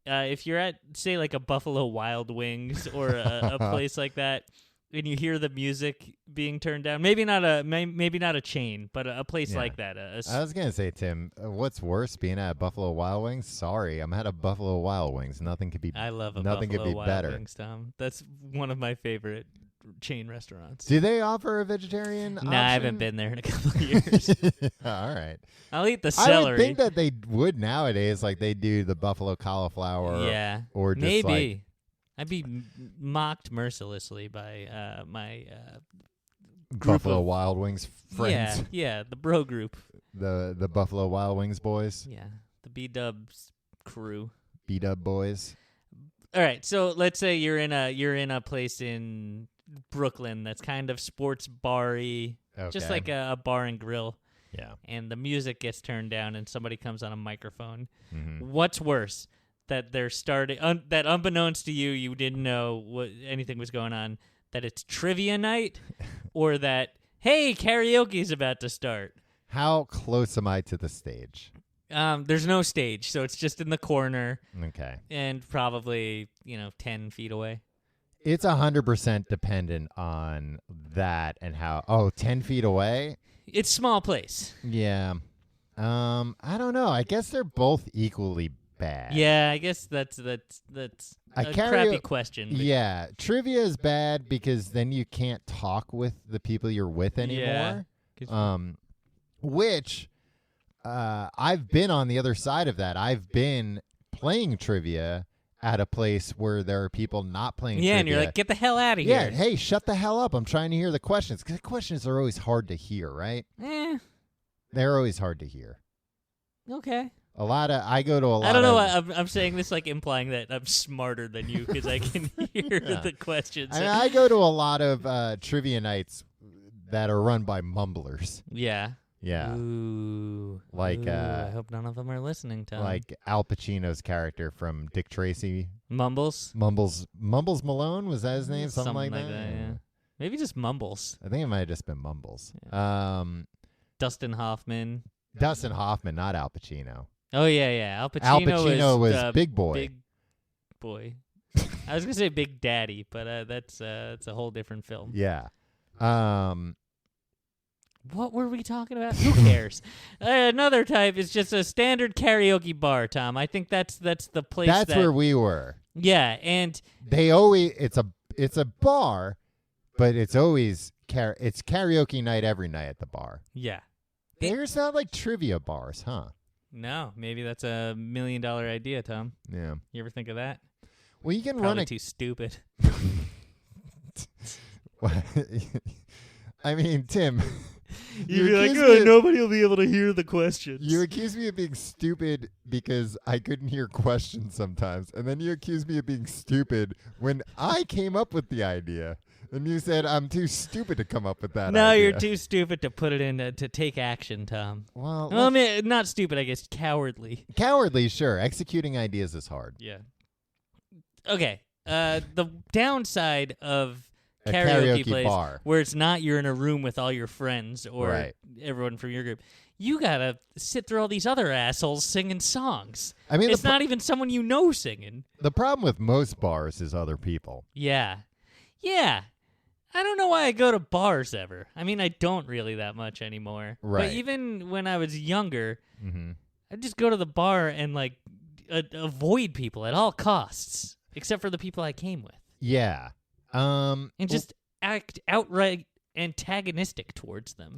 [SPEAKER 3] If you're at, say, like a Buffalo Wild Wings or a place like that, and you hear the music being turned down, maybe not a chain, but a place like that.
[SPEAKER 2] I was gonna say, Tim, what's worse, being at Buffalo Wild Wings? Sorry, I'm at a Buffalo Wild Wings. Nothing could be.
[SPEAKER 3] I love a
[SPEAKER 2] nothing
[SPEAKER 3] Buffalo
[SPEAKER 2] could be
[SPEAKER 3] Wild
[SPEAKER 2] better.
[SPEAKER 3] Wings, Tom. That's one of my favorite chain restaurants.
[SPEAKER 2] Do they offer a vegetarian option?
[SPEAKER 3] Nah, I haven't been there in a couple of years.
[SPEAKER 2] All right.
[SPEAKER 3] I'll eat the celery.
[SPEAKER 2] I would think that they would nowadays, like they do the buffalo cauliflower.
[SPEAKER 3] Yeah.
[SPEAKER 2] Or just
[SPEAKER 3] maybe.
[SPEAKER 2] like,
[SPEAKER 3] I'd be mocked mercilessly by my
[SPEAKER 2] Buffalo Wild Wings friends.
[SPEAKER 3] Yeah, the bro group.
[SPEAKER 2] The Buffalo Wild Wings boys.
[SPEAKER 3] Yeah, the B-Dubs crew.
[SPEAKER 2] B-Dub boys.
[SPEAKER 3] All right, so let's say you're in a place in Brooklyn that's kind of sports bar-y, just like a bar and grill.
[SPEAKER 2] Yeah.
[SPEAKER 3] And the music gets turned down and somebody comes on a microphone.
[SPEAKER 2] Mm-hmm.
[SPEAKER 3] What's worse? that they're starting that unbeknownst to you, you didn't know what anything was going on. That it's trivia night, or that hey, karaoke's about to start.
[SPEAKER 2] How close am I to the stage?
[SPEAKER 3] There's no stage, so it's just in the corner.
[SPEAKER 2] Okay.
[SPEAKER 3] And probably 10 feet away.
[SPEAKER 2] It's 100% dependent on that and how. Oh, 10 feet away.
[SPEAKER 3] It's small place.
[SPEAKER 2] Yeah. I don't know. I guess they're both equally bad.
[SPEAKER 3] Yeah, I guess that's a crappy question.
[SPEAKER 2] Yeah, trivia is bad because then you can't talk with the people you're with anymore.
[SPEAKER 3] Yeah.
[SPEAKER 2] Which I've been on the other side of that. I've been playing trivia at a place where there are people not playing trivia.
[SPEAKER 3] Yeah, and you're like, get the hell out of here.
[SPEAKER 2] Yeah, hey, shut the hell up. I'm trying to hear the questions. Because the questions are always hard to hear, right? They're always hard to hear.
[SPEAKER 3] Okay.
[SPEAKER 2] I go to a lot of...
[SPEAKER 3] I don't know. I'm saying this like implying that I'm smarter than you because I can hear the questions.
[SPEAKER 2] I go to a lot of trivia nights that are run by mumblers.
[SPEAKER 3] Yeah.
[SPEAKER 2] Yeah.
[SPEAKER 3] Ooh.
[SPEAKER 2] Like,
[SPEAKER 3] I hope none of them are listening, Tom.
[SPEAKER 2] Like Al Pacino's character from Dick Tracy.
[SPEAKER 3] Mumbles
[SPEAKER 2] Malone? Was that his name? Something like that?
[SPEAKER 3] Yeah. Maybe just Mumbles.
[SPEAKER 2] I think it might have just been Mumbles.
[SPEAKER 3] Yeah. Dustin Hoffman.
[SPEAKER 2] Dustin Hoffman, not Al Pacino.
[SPEAKER 3] Oh, yeah. Al Pacino,
[SPEAKER 2] Al Pacino was Big Boy.
[SPEAKER 3] Big Boy. I was going to say Big Daddy, but that's a whole different film.
[SPEAKER 2] Yeah.
[SPEAKER 3] What were we talking about? Who cares? Another type is just a standard karaoke bar, Tom. I think that's the place.
[SPEAKER 2] That's where we were.
[SPEAKER 3] Yeah, and
[SPEAKER 2] they always it's a bar, but it's always it's karaoke night every night at the bar.
[SPEAKER 3] Yeah.
[SPEAKER 2] There's not like trivia bars, huh?
[SPEAKER 3] No, maybe that's $1 million idea, Tom.
[SPEAKER 2] Yeah.
[SPEAKER 3] You ever think of that?
[SPEAKER 2] Well, you can
[SPEAKER 3] Probably too stupid.
[SPEAKER 2] I mean, Tim.
[SPEAKER 3] You'd be like, oh, nobody will be able to hear the questions.
[SPEAKER 2] You accuse me of being stupid because I couldn't hear questions sometimes. And then you accuse me of being stupid when I came up with the idea. And you said I'm too stupid to come up with that idea.
[SPEAKER 3] No, you're too stupid to put it in to take action, Tom.
[SPEAKER 2] Well,
[SPEAKER 3] I mean, not stupid, I guess. Cowardly.
[SPEAKER 2] Cowardly, sure. Executing ideas is hard.
[SPEAKER 3] Yeah. Okay. The downside of
[SPEAKER 2] a
[SPEAKER 3] karaoke place
[SPEAKER 2] bar
[SPEAKER 3] where it's not you're in a room with all your friends or everyone from your group. You gotta sit through all these other assholes singing songs. I mean, it's not even someone you know singing.
[SPEAKER 2] The problem with most bars is other people.
[SPEAKER 3] Yeah. I don't know why I go to bars ever. I mean, I don't really that much anymore.
[SPEAKER 2] Right.
[SPEAKER 3] But even when I was younger, I'd just go to the bar and like avoid people at all costs, except for the people I came with.
[SPEAKER 2] Yeah.
[SPEAKER 3] And just act outright antagonistic towards them.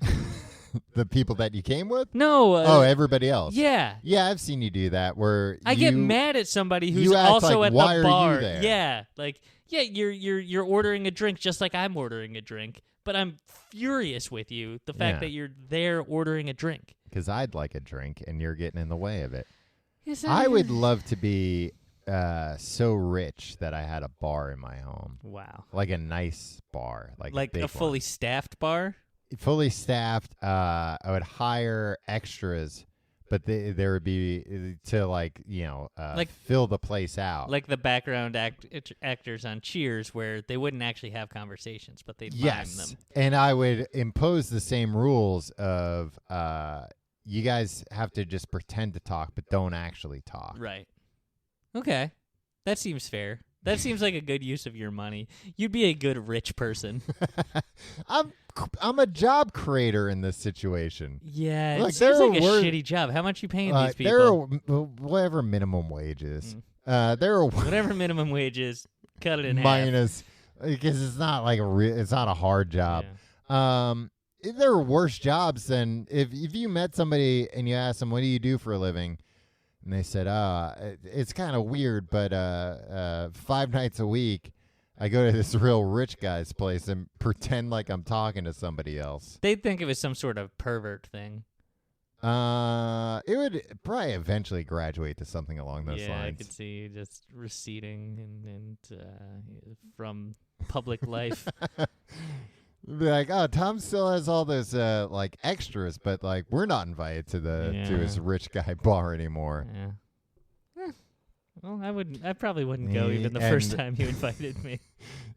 [SPEAKER 2] The people that you came with?
[SPEAKER 3] No.
[SPEAKER 2] Everybody else.
[SPEAKER 3] Yeah.
[SPEAKER 2] Yeah, I've seen you do that where
[SPEAKER 3] I get mad at somebody who's also at the bar. Yeah. Like, yeah, you're ordering a drink just like I'm ordering a drink, but I'm furious with you, the fact that you're there ordering a drink.
[SPEAKER 2] Because I'd like a drink and you're getting in the way of it. I would love to be so rich that I had a bar in my home.
[SPEAKER 3] Wow.
[SPEAKER 2] Like a nice bar. Like
[SPEAKER 3] a fully staffed bar?
[SPEAKER 2] Fully staffed. I would hire extras, but there would be to fill the place out.
[SPEAKER 3] Like the background actors on Cheers where they wouldn't actually have conversations, but they'd mime them.
[SPEAKER 2] And I would impose the same rules of you guys have to just pretend to talk, but don't actually talk.
[SPEAKER 3] Right. Okay. That seems fair. That seems like a good use of your money. You'd be a good rich person.
[SPEAKER 2] I'm a job creator in this situation.
[SPEAKER 3] Yeah, it seems like a shitty job. How much you paying these people?
[SPEAKER 2] There are whatever minimum wage is. There are
[SPEAKER 3] whatever minimum wage is. Cut it in
[SPEAKER 2] minus half. Because it's not like it's not a hard job. Yeah. There are worse jobs than if you met somebody and you asked them, "What do you do for a living?" And they said, it's kind of weird, but 5 nights a week, I go to this real rich guy's place and pretend like I'm talking to somebody else.
[SPEAKER 3] They'd think it was some sort of pervert thing.
[SPEAKER 2] It would probably eventually graduate to something along those lines.
[SPEAKER 3] Yeah, I could see you just receding and from public life.
[SPEAKER 2] Be like, oh, Tom still has all those like extras, but like we're not invited to to his rich guy bar anymore.
[SPEAKER 3] Yeah. Well, I probably wouldn't go even the first time you invited me.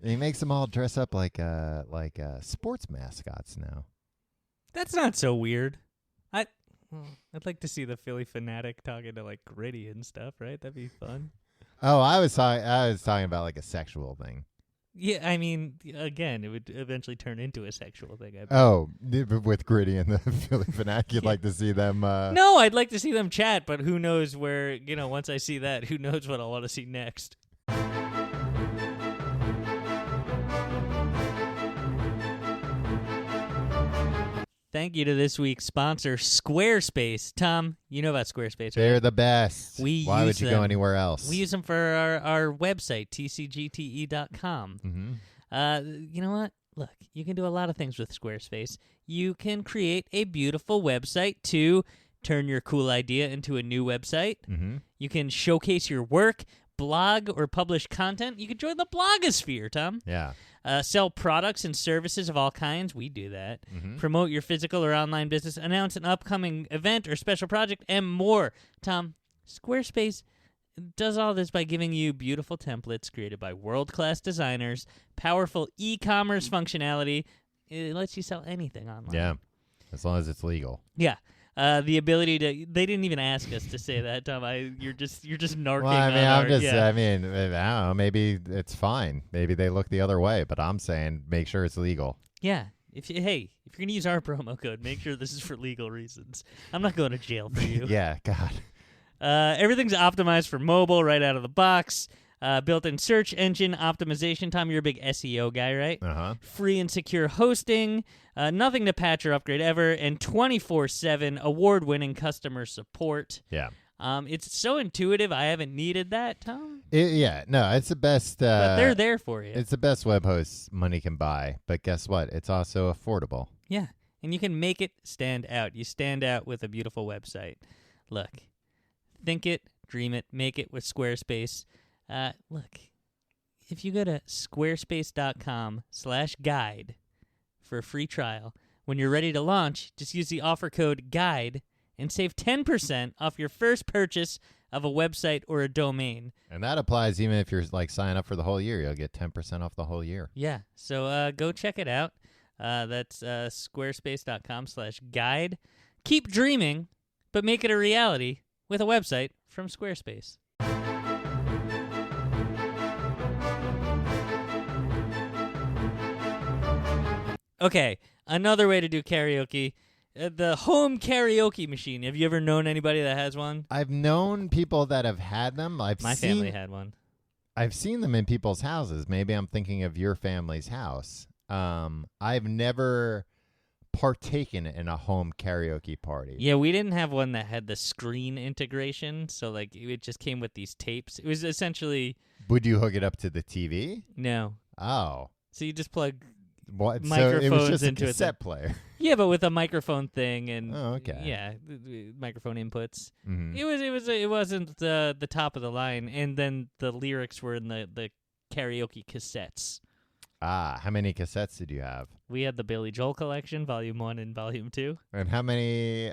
[SPEAKER 2] He makes them all dress up like sports mascots now.
[SPEAKER 3] That's not so weird. I'd like to see the Philly Fanatic talking to like Gritty and stuff, right? That'd be fun.
[SPEAKER 2] Oh, I was talking about like a sexual thing.
[SPEAKER 3] Yeah, I mean, again, it would eventually turn into a sexual thing.
[SPEAKER 2] Oh, with Gritty and the Philly Fanatic, you'd like to see them...
[SPEAKER 3] No, I'd like to see them chat, but who knows where, once I see that, who knows what I'll want to see next. Thank you to this week's sponsor, Squarespace. Tom, you know about Squarespace, right?
[SPEAKER 2] They're the best. Why would you go anywhere else?
[SPEAKER 3] We use them for our website, tcgte.com.
[SPEAKER 2] Mm-hmm.
[SPEAKER 3] You know what? Look, you can do a lot of things with Squarespace. You can create a beautiful website to turn your cool idea into a new website.
[SPEAKER 2] Mm-hmm.
[SPEAKER 3] You can showcase your work, blog, or publish content. You can join the blogosphere, Tom.
[SPEAKER 2] Yeah.
[SPEAKER 3] Sell products and services of all kinds. We do that.
[SPEAKER 2] Mm-hmm.
[SPEAKER 3] Promote your physical or online business. Announce an upcoming event or special project, and more. Tom, Squarespace does all this by giving you beautiful templates created by world-class designers, powerful e-commerce functionality. It lets you sell anything online.
[SPEAKER 2] Yeah, as long as it's legal.
[SPEAKER 3] Yeah. The ability to, they didn't even ask us to say that, Tom. You're just narking.
[SPEAKER 2] Well, I mean, I don't know, maybe it's fine. Maybe they look the other way, but I'm saying make sure it's legal.
[SPEAKER 3] Yeah. If you're going to use our promo code, make sure this is for legal reasons. I'm not going to jail for you.
[SPEAKER 2] Yeah, God.
[SPEAKER 3] Everything's optimized for mobile right out of the box. Built-in search engine optimization. Tom, you're a big SEO guy, right?
[SPEAKER 2] Uh-huh.
[SPEAKER 3] Free and secure hosting. Nothing to patch or upgrade ever. And 24/7 award-winning customer support.
[SPEAKER 2] Yeah.
[SPEAKER 3] It's so intuitive. I haven't needed that, Tom.
[SPEAKER 2] It's the best.
[SPEAKER 3] But they're there for you.
[SPEAKER 2] It's the best web host money can buy. But guess what? It's also affordable.
[SPEAKER 3] Yeah. And you can make it stand out. You stand out with a beautiful website. Look, think it, dream it, make it with Squarespace. Look, if you go to squarespace.com/guide for a free trial, when you're ready to launch, just use the offer code GUIDE and save 10% off your first purchase of a website or a domain.
[SPEAKER 2] And that applies even if you're sign up for the whole year. You'll get 10% off the whole year.
[SPEAKER 3] Yeah, so go check it out. That's squarespace.com/guide. Keep dreaming, but make it a reality with a website from Squarespace. Okay, another way to do karaoke, the home karaoke machine. Have you ever known anybody that has one?
[SPEAKER 2] I've known people that have had them.
[SPEAKER 3] My family had one.
[SPEAKER 2] I've seen them in people's houses. Maybe I'm thinking of your family's house. I've never partaken in a home karaoke party.
[SPEAKER 3] Yeah, we didn't have one that had the screen integration, so it just came with these tapes. It was essentially...
[SPEAKER 2] Would you hook it up to the TV?
[SPEAKER 3] No.
[SPEAKER 2] Oh.
[SPEAKER 3] So you just plug...
[SPEAKER 2] What?
[SPEAKER 3] Microphones
[SPEAKER 2] so it was just
[SPEAKER 3] into
[SPEAKER 2] a cassette player.
[SPEAKER 3] Yeah, but with a microphone thing and
[SPEAKER 2] okay.
[SPEAKER 3] Yeah, microphone inputs.
[SPEAKER 2] Mm-hmm.
[SPEAKER 3] It wasn't the top of the line, and then the lyrics were in the karaoke cassettes.
[SPEAKER 2] How many cassettes did you have?
[SPEAKER 3] We had the Billy Joel collection, Volume 1 and Volume 2.
[SPEAKER 2] And how many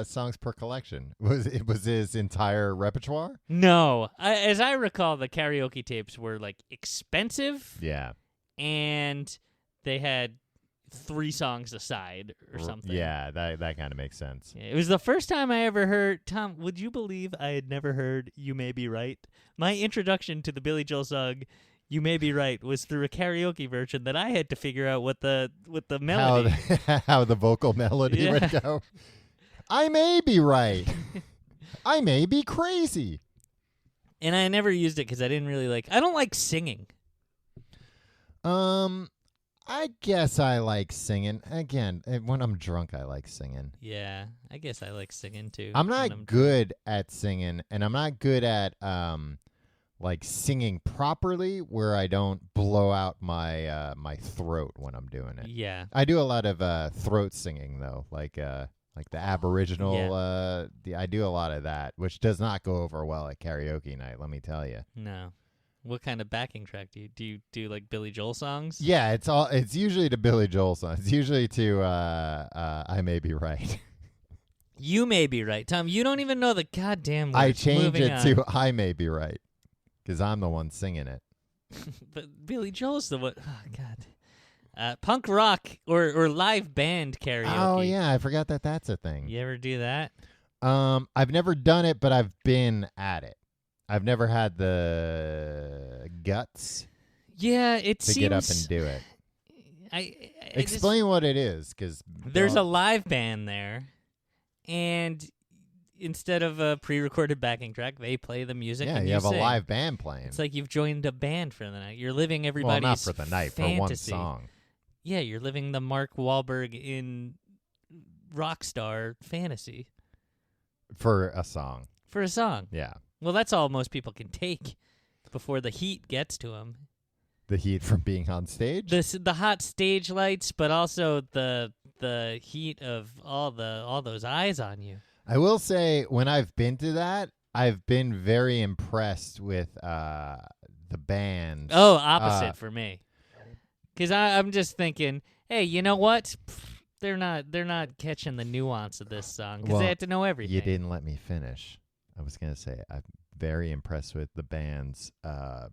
[SPEAKER 2] songs per collection? Was his entire repertoire?
[SPEAKER 3] No, as I recall, the karaoke tapes were expensive.
[SPEAKER 2] Yeah,
[SPEAKER 3] and they had 3 songs aside or something.
[SPEAKER 2] Yeah, that kind of makes sense.
[SPEAKER 3] Yeah, it was the first time I ever heard, Tom, would you believe I had never heard You May Be Right? My introduction to the Billy Joel song, You May Be Right, was through a karaoke version that I had to figure out what the melody.
[SPEAKER 2] How the vocal melody would go. I may be right. I may be crazy.
[SPEAKER 3] And I never used it because I didn't really I don't like singing.
[SPEAKER 2] I guess I like singing. Again, when I'm drunk, I like singing.
[SPEAKER 3] Yeah, I guess I like singing too.
[SPEAKER 2] I'm not good at singing, and I'm not good at singing properly where I don't blow out my my throat when I'm doing it.
[SPEAKER 3] Yeah.
[SPEAKER 2] I do a lot of throat singing though, like the Aboriginal. I do a lot of that, which does not go over well at karaoke night. Let me tell you.
[SPEAKER 3] No. What kind of backing track do you do? Billy Joel songs?
[SPEAKER 2] Yeah, it's usually to Billy Joel songs. It's usually to I May Be Right.
[SPEAKER 3] You may be right, Tom. You don't even know the goddamn words.
[SPEAKER 2] I changed
[SPEAKER 3] Moving
[SPEAKER 2] it
[SPEAKER 3] on.
[SPEAKER 2] to I may be right because I'm the one singing it.
[SPEAKER 3] But Billy Joel's the one. Oh God. Punk rock or live band karaoke.
[SPEAKER 2] Oh yeah, I forgot that that's a thing.
[SPEAKER 3] You ever do that?
[SPEAKER 2] I've never done it, but I've been at it. I've never had the guts
[SPEAKER 3] Yeah, it
[SPEAKER 2] to
[SPEAKER 3] seems.
[SPEAKER 2] get up and do it. Explain what it is, because
[SPEAKER 3] There's a live band there, and instead of a pre-recorded backing track, they play the music.
[SPEAKER 2] Yeah,
[SPEAKER 3] and
[SPEAKER 2] you have
[SPEAKER 3] sing.
[SPEAKER 2] a live band playing.
[SPEAKER 3] It's like you've joined a band for the night. You're living
[SPEAKER 2] well,
[SPEAKER 3] everybody's
[SPEAKER 2] not for the night,
[SPEAKER 3] fantasy.
[SPEAKER 2] for one song.
[SPEAKER 3] Yeah, you're living the Mark Wahlberg in Rockstar fantasy
[SPEAKER 2] For a song.
[SPEAKER 3] for a song.
[SPEAKER 2] Yeah.
[SPEAKER 3] Well, that's all most people can take before the heat gets to them.
[SPEAKER 2] The heat from being on stage?
[SPEAKER 3] The hot stage lights, but also the heat of all those eyes on you.
[SPEAKER 2] I will say, when I've been to that, I've been very impressed with the band.
[SPEAKER 3] Oh, opposite for me. Because I'm just thinking, hey, you know what? They're not catching the nuance of this song because
[SPEAKER 2] Well,
[SPEAKER 3] they had to know everything.
[SPEAKER 2] You didn't let me finish. I was going to say, I'm very impressed with the band's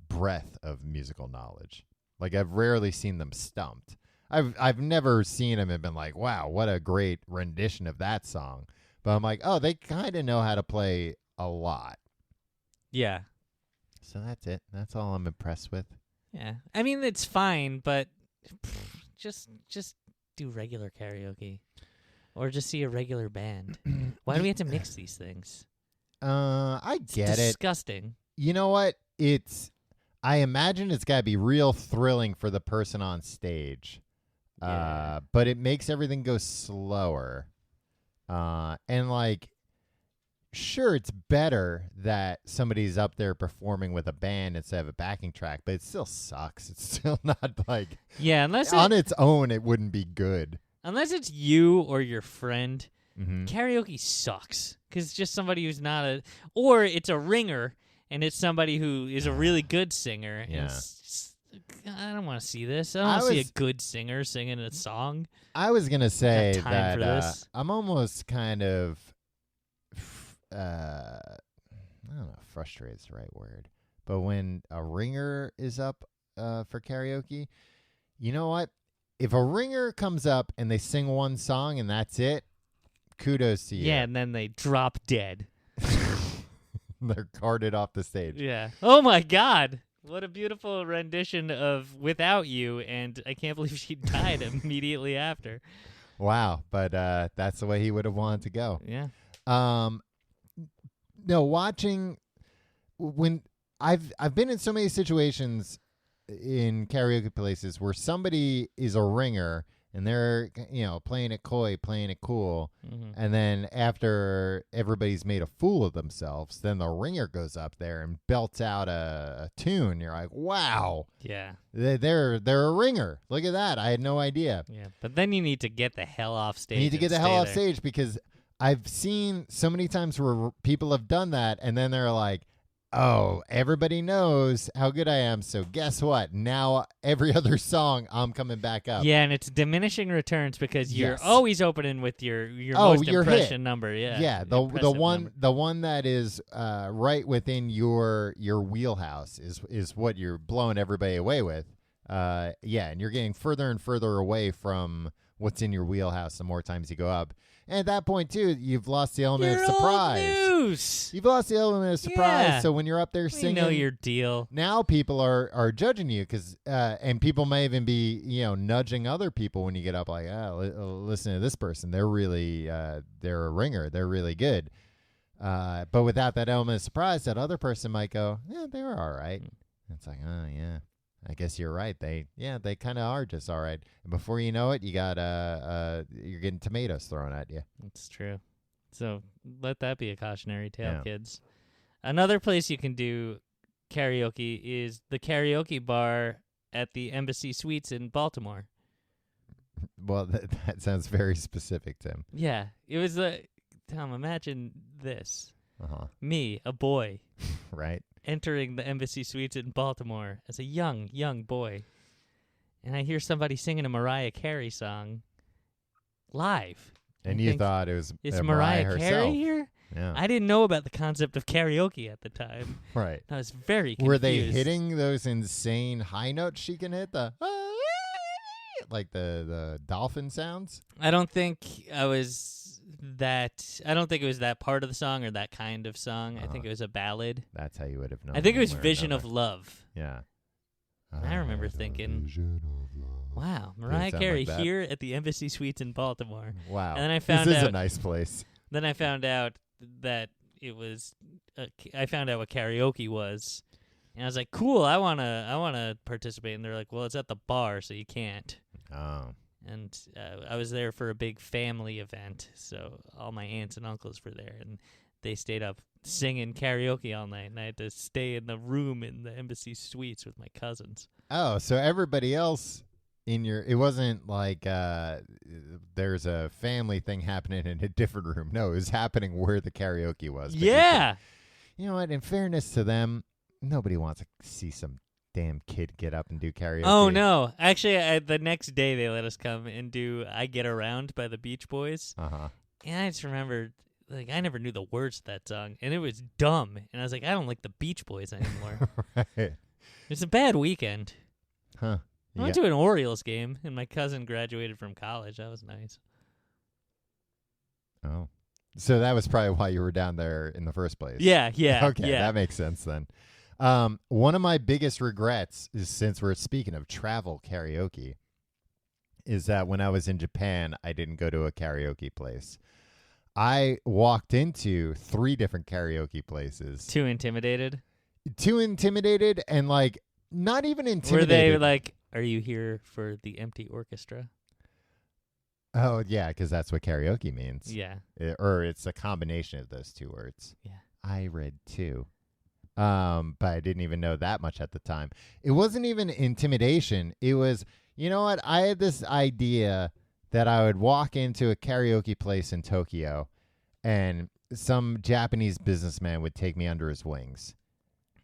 [SPEAKER 2] breadth of musical knowledge. Like, I've rarely seen them stumped. I've never seen them and been like, wow, what a great rendition of that song. But I'm like, oh, they kind of know how to play a lot.
[SPEAKER 3] Yeah.
[SPEAKER 2] So that's it. That's all I'm impressed with.
[SPEAKER 3] Yeah. I mean, it's fine, but just do regular karaoke. Or just see a regular band. Why do we have to mix these things?
[SPEAKER 2] I get it.
[SPEAKER 3] Disgusting.
[SPEAKER 2] You know what? I imagine it's got to be real thrilling for the person on stage.
[SPEAKER 3] Yeah.
[SPEAKER 2] But it makes everything go slower. And like, sure, it's better that somebody's up there performing with a band instead of a backing track, but it still sucks. It's still not like,
[SPEAKER 3] Yeah, unless
[SPEAKER 2] its own, it wouldn't be good.
[SPEAKER 3] unless it's you or your friend,
[SPEAKER 2] Mm-hmm.
[SPEAKER 3] karaoke sucks. Because it's just somebody who's not or it's a ringer, and it's somebody who is a really good singer. And
[SPEAKER 2] Yeah.
[SPEAKER 3] I don't want to see this. I don't want to see a good singer singing a song.
[SPEAKER 2] I was going to say
[SPEAKER 3] time
[SPEAKER 2] that
[SPEAKER 3] for this.
[SPEAKER 2] I'm almost kind of, I don't know, frustrated is the right word. But when a ringer is up for karaoke, you know what? If a ringer comes up and they sing one song and that's it, kudos to you.
[SPEAKER 3] Yeah, and then they drop dead.
[SPEAKER 2] They're carted off the stage.
[SPEAKER 3] Yeah. Oh, my God. What a beautiful rendition of Without You, and I can't believe she died immediately after.
[SPEAKER 2] Wow. But that's the way he would have wanted to go.
[SPEAKER 3] Yeah.
[SPEAKER 2] No, watching when I've been in so many situations in karaoke places where somebody is a ringer and they're, playing it coy, playing it cool.
[SPEAKER 3] Mm-hmm.
[SPEAKER 2] And then after everybody's made a fool of themselves, then the ringer goes up there and belts out a tune. You're like, wow,
[SPEAKER 3] Yeah.
[SPEAKER 2] they're a ringer. Look at that. I had no idea.
[SPEAKER 3] Yeah. But then you need to get the hell off stage.
[SPEAKER 2] You need to get
[SPEAKER 3] and
[SPEAKER 2] the hell
[SPEAKER 3] stay
[SPEAKER 2] off
[SPEAKER 3] there.
[SPEAKER 2] stage, because I've seen so many times where people have done that and then they're like, oh, everybody knows how good I am, so guess what? Now every other song I'm coming back up.
[SPEAKER 3] Yeah, and it's diminishing returns because you're
[SPEAKER 2] Yes.
[SPEAKER 3] always opening with your most
[SPEAKER 2] your
[SPEAKER 3] impression
[SPEAKER 2] hit.
[SPEAKER 3] number. Yeah.
[SPEAKER 2] Yeah, the
[SPEAKER 3] Impressive
[SPEAKER 2] one
[SPEAKER 3] number.
[SPEAKER 2] the one that is right within your wheelhouse is what you're blowing everybody away with. And you're getting further and further away from what's in your wheelhouse the more times you go up. And at that point too, you've lost the element
[SPEAKER 3] You're
[SPEAKER 2] of surprise.
[SPEAKER 3] old news.
[SPEAKER 2] You've lost the element of surprise.
[SPEAKER 3] Yeah.
[SPEAKER 2] So when you're up there
[SPEAKER 3] We
[SPEAKER 2] singing,
[SPEAKER 3] know your deal.
[SPEAKER 2] now people are judging you, because and people may even be nudging other people when you get up, like, listen to this person, they're really they're a ringer, they're really good, but without that element of surprise, that other person might go, yeah, they were all right. It's like, oh yeah, I guess you're right, they kind of are just all right, and before you know it, you got you're getting tomatoes thrown at you.
[SPEAKER 3] That's true. So let that be a cautionary tale,
[SPEAKER 2] Yeah.
[SPEAKER 3] kids. Another place you can do karaoke is the karaoke bar at the Embassy Suites in Baltimore.
[SPEAKER 2] Well, that sounds very specific, Tim.
[SPEAKER 3] Yeah, it was Tom, imagine this. Me, a boy,
[SPEAKER 2] Right.
[SPEAKER 3] entering the Embassy Suites in Baltimore as a young boy. And I hear somebody singing a Mariah Carey song live.
[SPEAKER 2] And
[SPEAKER 3] I
[SPEAKER 2] you
[SPEAKER 3] think
[SPEAKER 2] thought it was
[SPEAKER 3] Is
[SPEAKER 2] Mariah
[SPEAKER 3] Mariah Carey
[SPEAKER 2] herself.
[SPEAKER 3] here?
[SPEAKER 2] Yeah.
[SPEAKER 3] I didn't know about the concept of karaoke at the time.
[SPEAKER 2] Right.
[SPEAKER 3] I was very confused.
[SPEAKER 2] Were they hitting those insane high notes she can hit? Like the dolphin sounds?
[SPEAKER 3] I don't think I was that. I don't think it was that part of the song or that kind of song. I think it was a ballad.
[SPEAKER 2] That's how you would have known.
[SPEAKER 3] I think it was
[SPEAKER 2] one way or
[SPEAKER 3] Vision
[SPEAKER 2] another.
[SPEAKER 3] of Love.
[SPEAKER 2] Yeah.
[SPEAKER 3] I remember thinking, wow, Mariah
[SPEAKER 2] sound
[SPEAKER 3] Carey
[SPEAKER 2] like that.
[SPEAKER 3] here at the Embassy Suites in Baltimore.
[SPEAKER 2] Wow.
[SPEAKER 3] And then I found
[SPEAKER 2] this is
[SPEAKER 3] out.
[SPEAKER 2] a nice place.
[SPEAKER 3] Then I found out that it was. I found out what karaoke was, and I was like, "Cool, I wanna participate." And they're like, "Well, it's at the bar, so you can't."
[SPEAKER 2] Oh.
[SPEAKER 3] And I was there for a big family event, so all my aunts and uncles were there, and they stayed up singing karaoke all night, and I had to stay in the room in the Embassy Suites with my cousins.
[SPEAKER 2] Oh, so everybody else in your, it wasn't like there's a family thing happening in a different room. No, it was happening where the karaoke was. But
[SPEAKER 3] Yeah.
[SPEAKER 2] you know what? In fairness to them, nobody wants to see some damn kid get up and do karaoke.
[SPEAKER 3] Oh, no. Actually, the next day they let us come and do I Get Around by the Beach Boys.
[SPEAKER 2] Uh-huh.
[SPEAKER 3] And I just remember, like, I never knew the words to that song, and it was dumb. And I was like, I don't like the Beach Boys anymore.
[SPEAKER 2] Right.
[SPEAKER 3] It's a bad weekend.
[SPEAKER 2] Huh.
[SPEAKER 3] I went to an Orioles game, and my cousin graduated from college. That was nice.
[SPEAKER 2] Oh. So that was probably why you were down there in the first place.
[SPEAKER 3] Yeah.
[SPEAKER 2] Okay,
[SPEAKER 3] yeah.
[SPEAKER 2] that makes sense then. One of my biggest regrets is, since we're speaking of travel karaoke, is that when I was in Japan, I didn't go to a karaoke place. I walked into 3 different karaoke places.
[SPEAKER 3] Too intimidated?
[SPEAKER 2] Too intimidated and, like, not even intimidated.
[SPEAKER 3] Were they like, are you here for the empty orchestra?
[SPEAKER 2] Oh, yeah, because that's what karaoke means.
[SPEAKER 3] Yeah.
[SPEAKER 2] Or it's a combination of those 2 words.
[SPEAKER 3] Yeah.
[SPEAKER 2] I read 2. But I didn't even know that much at the time. It wasn't even intimidation. It was, you know what? I had this idea that I would walk into a karaoke place in Tokyo and some Japanese businessman would take me under his wings.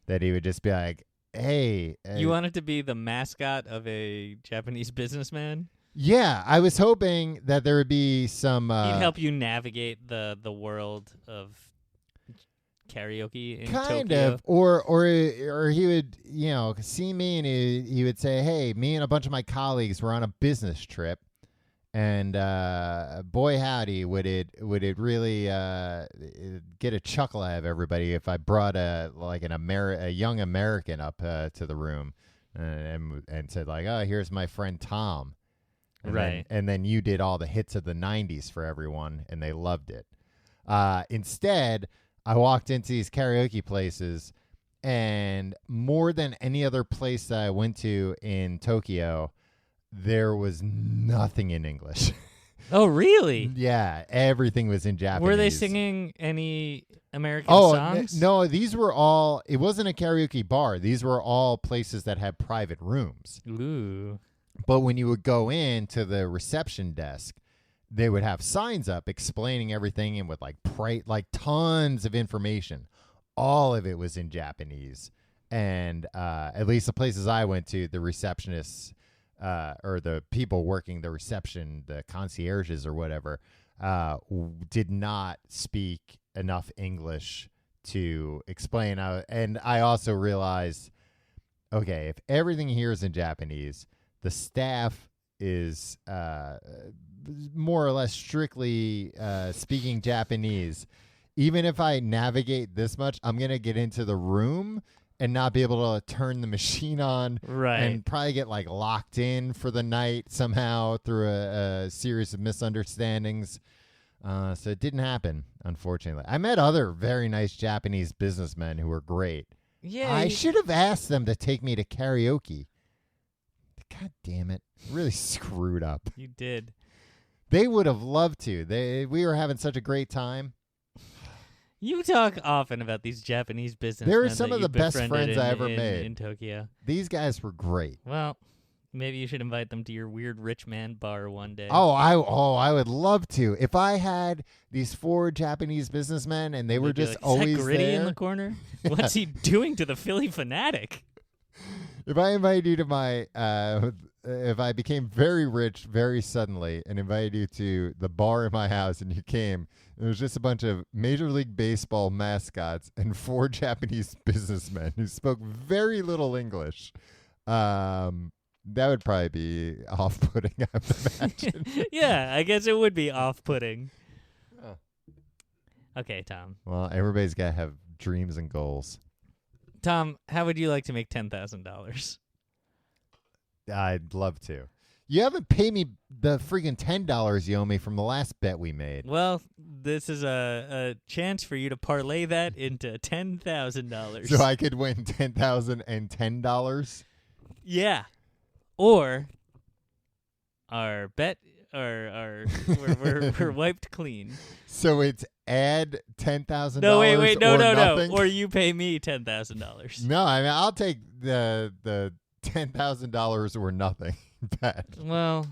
[SPEAKER 2] That he would just be like, hey.
[SPEAKER 3] You wanted to be the mascot of a Japanese businessman?
[SPEAKER 2] Yeah, I was hoping that there would be some.
[SPEAKER 3] He'd help you navigate the world of karaoke in
[SPEAKER 2] kind
[SPEAKER 3] Tokyo.
[SPEAKER 2] of, or he would, see me and he would say, hey, me and a bunch of my colleagues were on a business trip, and boy howdy would it really get a chuckle out of everybody if I brought a young American up to the room and said like, oh, here's my friend Tom. And
[SPEAKER 3] right.
[SPEAKER 2] then you did all the hits of the 90s for everyone, and they loved it. Instead, I walked into these karaoke places, and more than any other place that I went to in Tokyo, there was nothing in English.
[SPEAKER 3] Oh, really?
[SPEAKER 2] Yeah, everything was in Japanese.
[SPEAKER 3] Were they singing any American songs?
[SPEAKER 2] No, these were all, it wasn't a karaoke bar. These were all places that had private rooms.
[SPEAKER 3] Ooh.
[SPEAKER 2] But when you would go in to the reception desk, they would have signs up explaining everything and with like tons of information. All of it was in Japanese. And at least the places I went to, the receptionists or the people working the reception, the concierges or whatever, did not speak enough English to explain. And I also realized, okay, if everything here is in Japanese, the staff is more or less strictly speaking Japanese. Even if I navigate this much, I'm going to get into the room and not be able to turn the machine on.
[SPEAKER 3] Right.
[SPEAKER 2] And probably get like locked in for the night somehow through a series of misunderstandings. So it didn't happen, unfortunately. I met other very nice Japanese businessmen who were great.
[SPEAKER 3] Yeah.
[SPEAKER 2] I should have asked them to take me to karaoke. God damn it. Really screwed up.
[SPEAKER 3] You did.
[SPEAKER 2] They would have loved to. We were having such a great time.
[SPEAKER 3] You talk often about these Japanese businessmen.
[SPEAKER 2] They were some
[SPEAKER 3] that
[SPEAKER 2] of
[SPEAKER 3] you
[SPEAKER 2] the best
[SPEAKER 3] befriended
[SPEAKER 2] friends I ever made.
[SPEAKER 3] in Tokyo.
[SPEAKER 2] These guys were great.
[SPEAKER 3] Well, maybe you should invite them to your weird rich man bar one day.
[SPEAKER 2] I would love to. If I had these 4 Japanese businessmen and they were
[SPEAKER 3] They'd be
[SPEAKER 2] just
[SPEAKER 3] like, "Is
[SPEAKER 2] always
[SPEAKER 3] that Gritty
[SPEAKER 2] there.
[SPEAKER 3] in the corner? What's he doing to the Philly Fanatic?"
[SPEAKER 2] If I invite you to my if I became very rich very suddenly and invited you to the bar in my house and you came, it was just a bunch of Major League Baseball mascots and 4 Japanese businessmen who spoke very little English. That would probably be off-putting, I would imagine.
[SPEAKER 3] Yeah, I guess it would be off-putting.
[SPEAKER 2] Oh.
[SPEAKER 3] Okay, Tom.
[SPEAKER 2] Well, everybody's got to have dreams and goals.
[SPEAKER 3] Tom, how would you like to make $10,000?
[SPEAKER 2] I'd love to. You haven't paid me the freaking $10 you owe me from the last bet we made.
[SPEAKER 3] Well, this is a chance for you to parlay that into $10,000.
[SPEAKER 2] So I could win $10,010?
[SPEAKER 3] Yeah. Or our bet, we're wiped clean.
[SPEAKER 2] So it's add $10,000.
[SPEAKER 3] No, wait, no.
[SPEAKER 2] nothing?
[SPEAKER 3] Or you pay me $10,000.
[SPEAKER 2] No, I mean I'll take the $10,000 or nothing bet.
[SPEAKER 3] Well,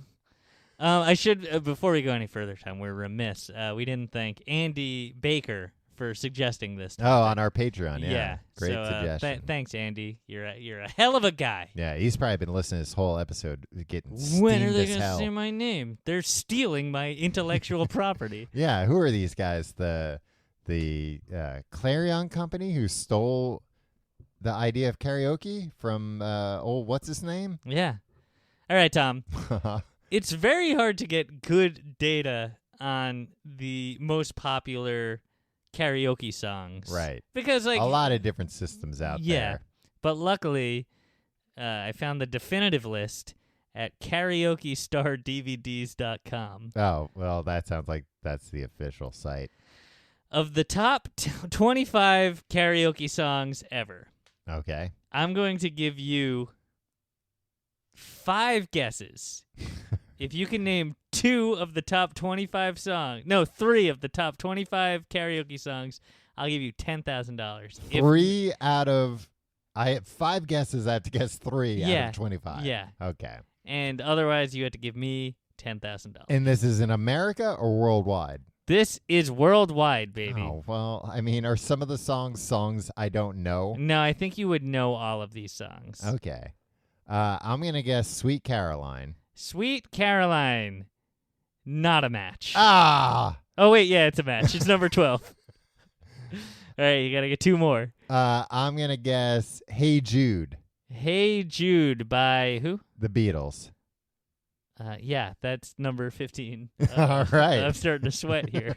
[SPEAKER 3] I should before we go any further, Tom. We're remiss. We didn't thank Andy Baker for suggesting this.
[SPEAKER 2] Oh, on our Patreon, yeah. Great
[SPEAKER 3] so,
[SPEAKER 2] suggestion.
[SPEAKER 3] Thanks, Andy. You're a hell of a guy.
[SPEAKER 2] Yeah, he's probably been listening to this whole episode, getting
[SPEAKER 3] When are
[SPEAKER 2] steamed
[SPEAKER 3] they
[SPEAKER 2] as
[SPEAKER 3] going to
[SPEAKER 2] hell.
[SPEAKER 3] say my name? They're stealing my intellectual property.
[SPEAKER 2] Yeah, who are these guys? The Clarion Company who stole the idea of karaoke from what's his name?
[SPEAKER 3] Yeah. All right, Tom. It's very hard to get good data on the most popular karaoke songs.
[SPEAKER 2] Right.
[SPEAKER 3] Because
[SPEAKER 2] a lot of different systems out there.
[SPEAKER 3] But luckily, I found the definitive list at karaokestardvds.com.
[SPEAKER 2] Oh, well, that sounds like that's the official site.
[SPEAKER 3] Of the top 25 karaoke songs ever.
[SPEAKER 2] Okay.
[SPEAKER 3] I'm going to give you 5 guesses. If you can name 2 of the top 25 songs, no, 3 of the top 25 karaoke songs, I'll give you $10,000.
[SPEAKER 2] 3 out of, I have 5 guesses. I have to guess 3 out of 25.
[SPEAKER 3] Yeah.
[SPEAKER 2] Okay.
[SPEAKER 3] And otherwise, you have to give me $10,000.
[SPEAKER 2] And this is in America or worldwide?
[SPEAKER 3] This is worldwide, baby.
[SPEAKER 2] Oh, well, I mean, are some of the songs I don't know?
[SPEAKER 3] No, I think you would know all of these songs.
[SPEAKER 2] Okay. I'm going to guess Sweet Caroline.
[SPEAKER 3] Sweet Caroline. Not a match.
[SPEAKER 2] Ah!
[SPEAKER 3] Oh, wait, yeah, it's a match. It's number 12. All right, you got to get 2 more.
[SPEAKER 2] I'm going to guess Hey Jude.
[SPEAKER 3] Hey Jude by who?
[SPEAKER 2] The Beatles.
[SPEAKER 3] Yeah, that's number 15.
[SPEAKER 2] All right.
[SPEAKER 3] I'm starting to sweat here.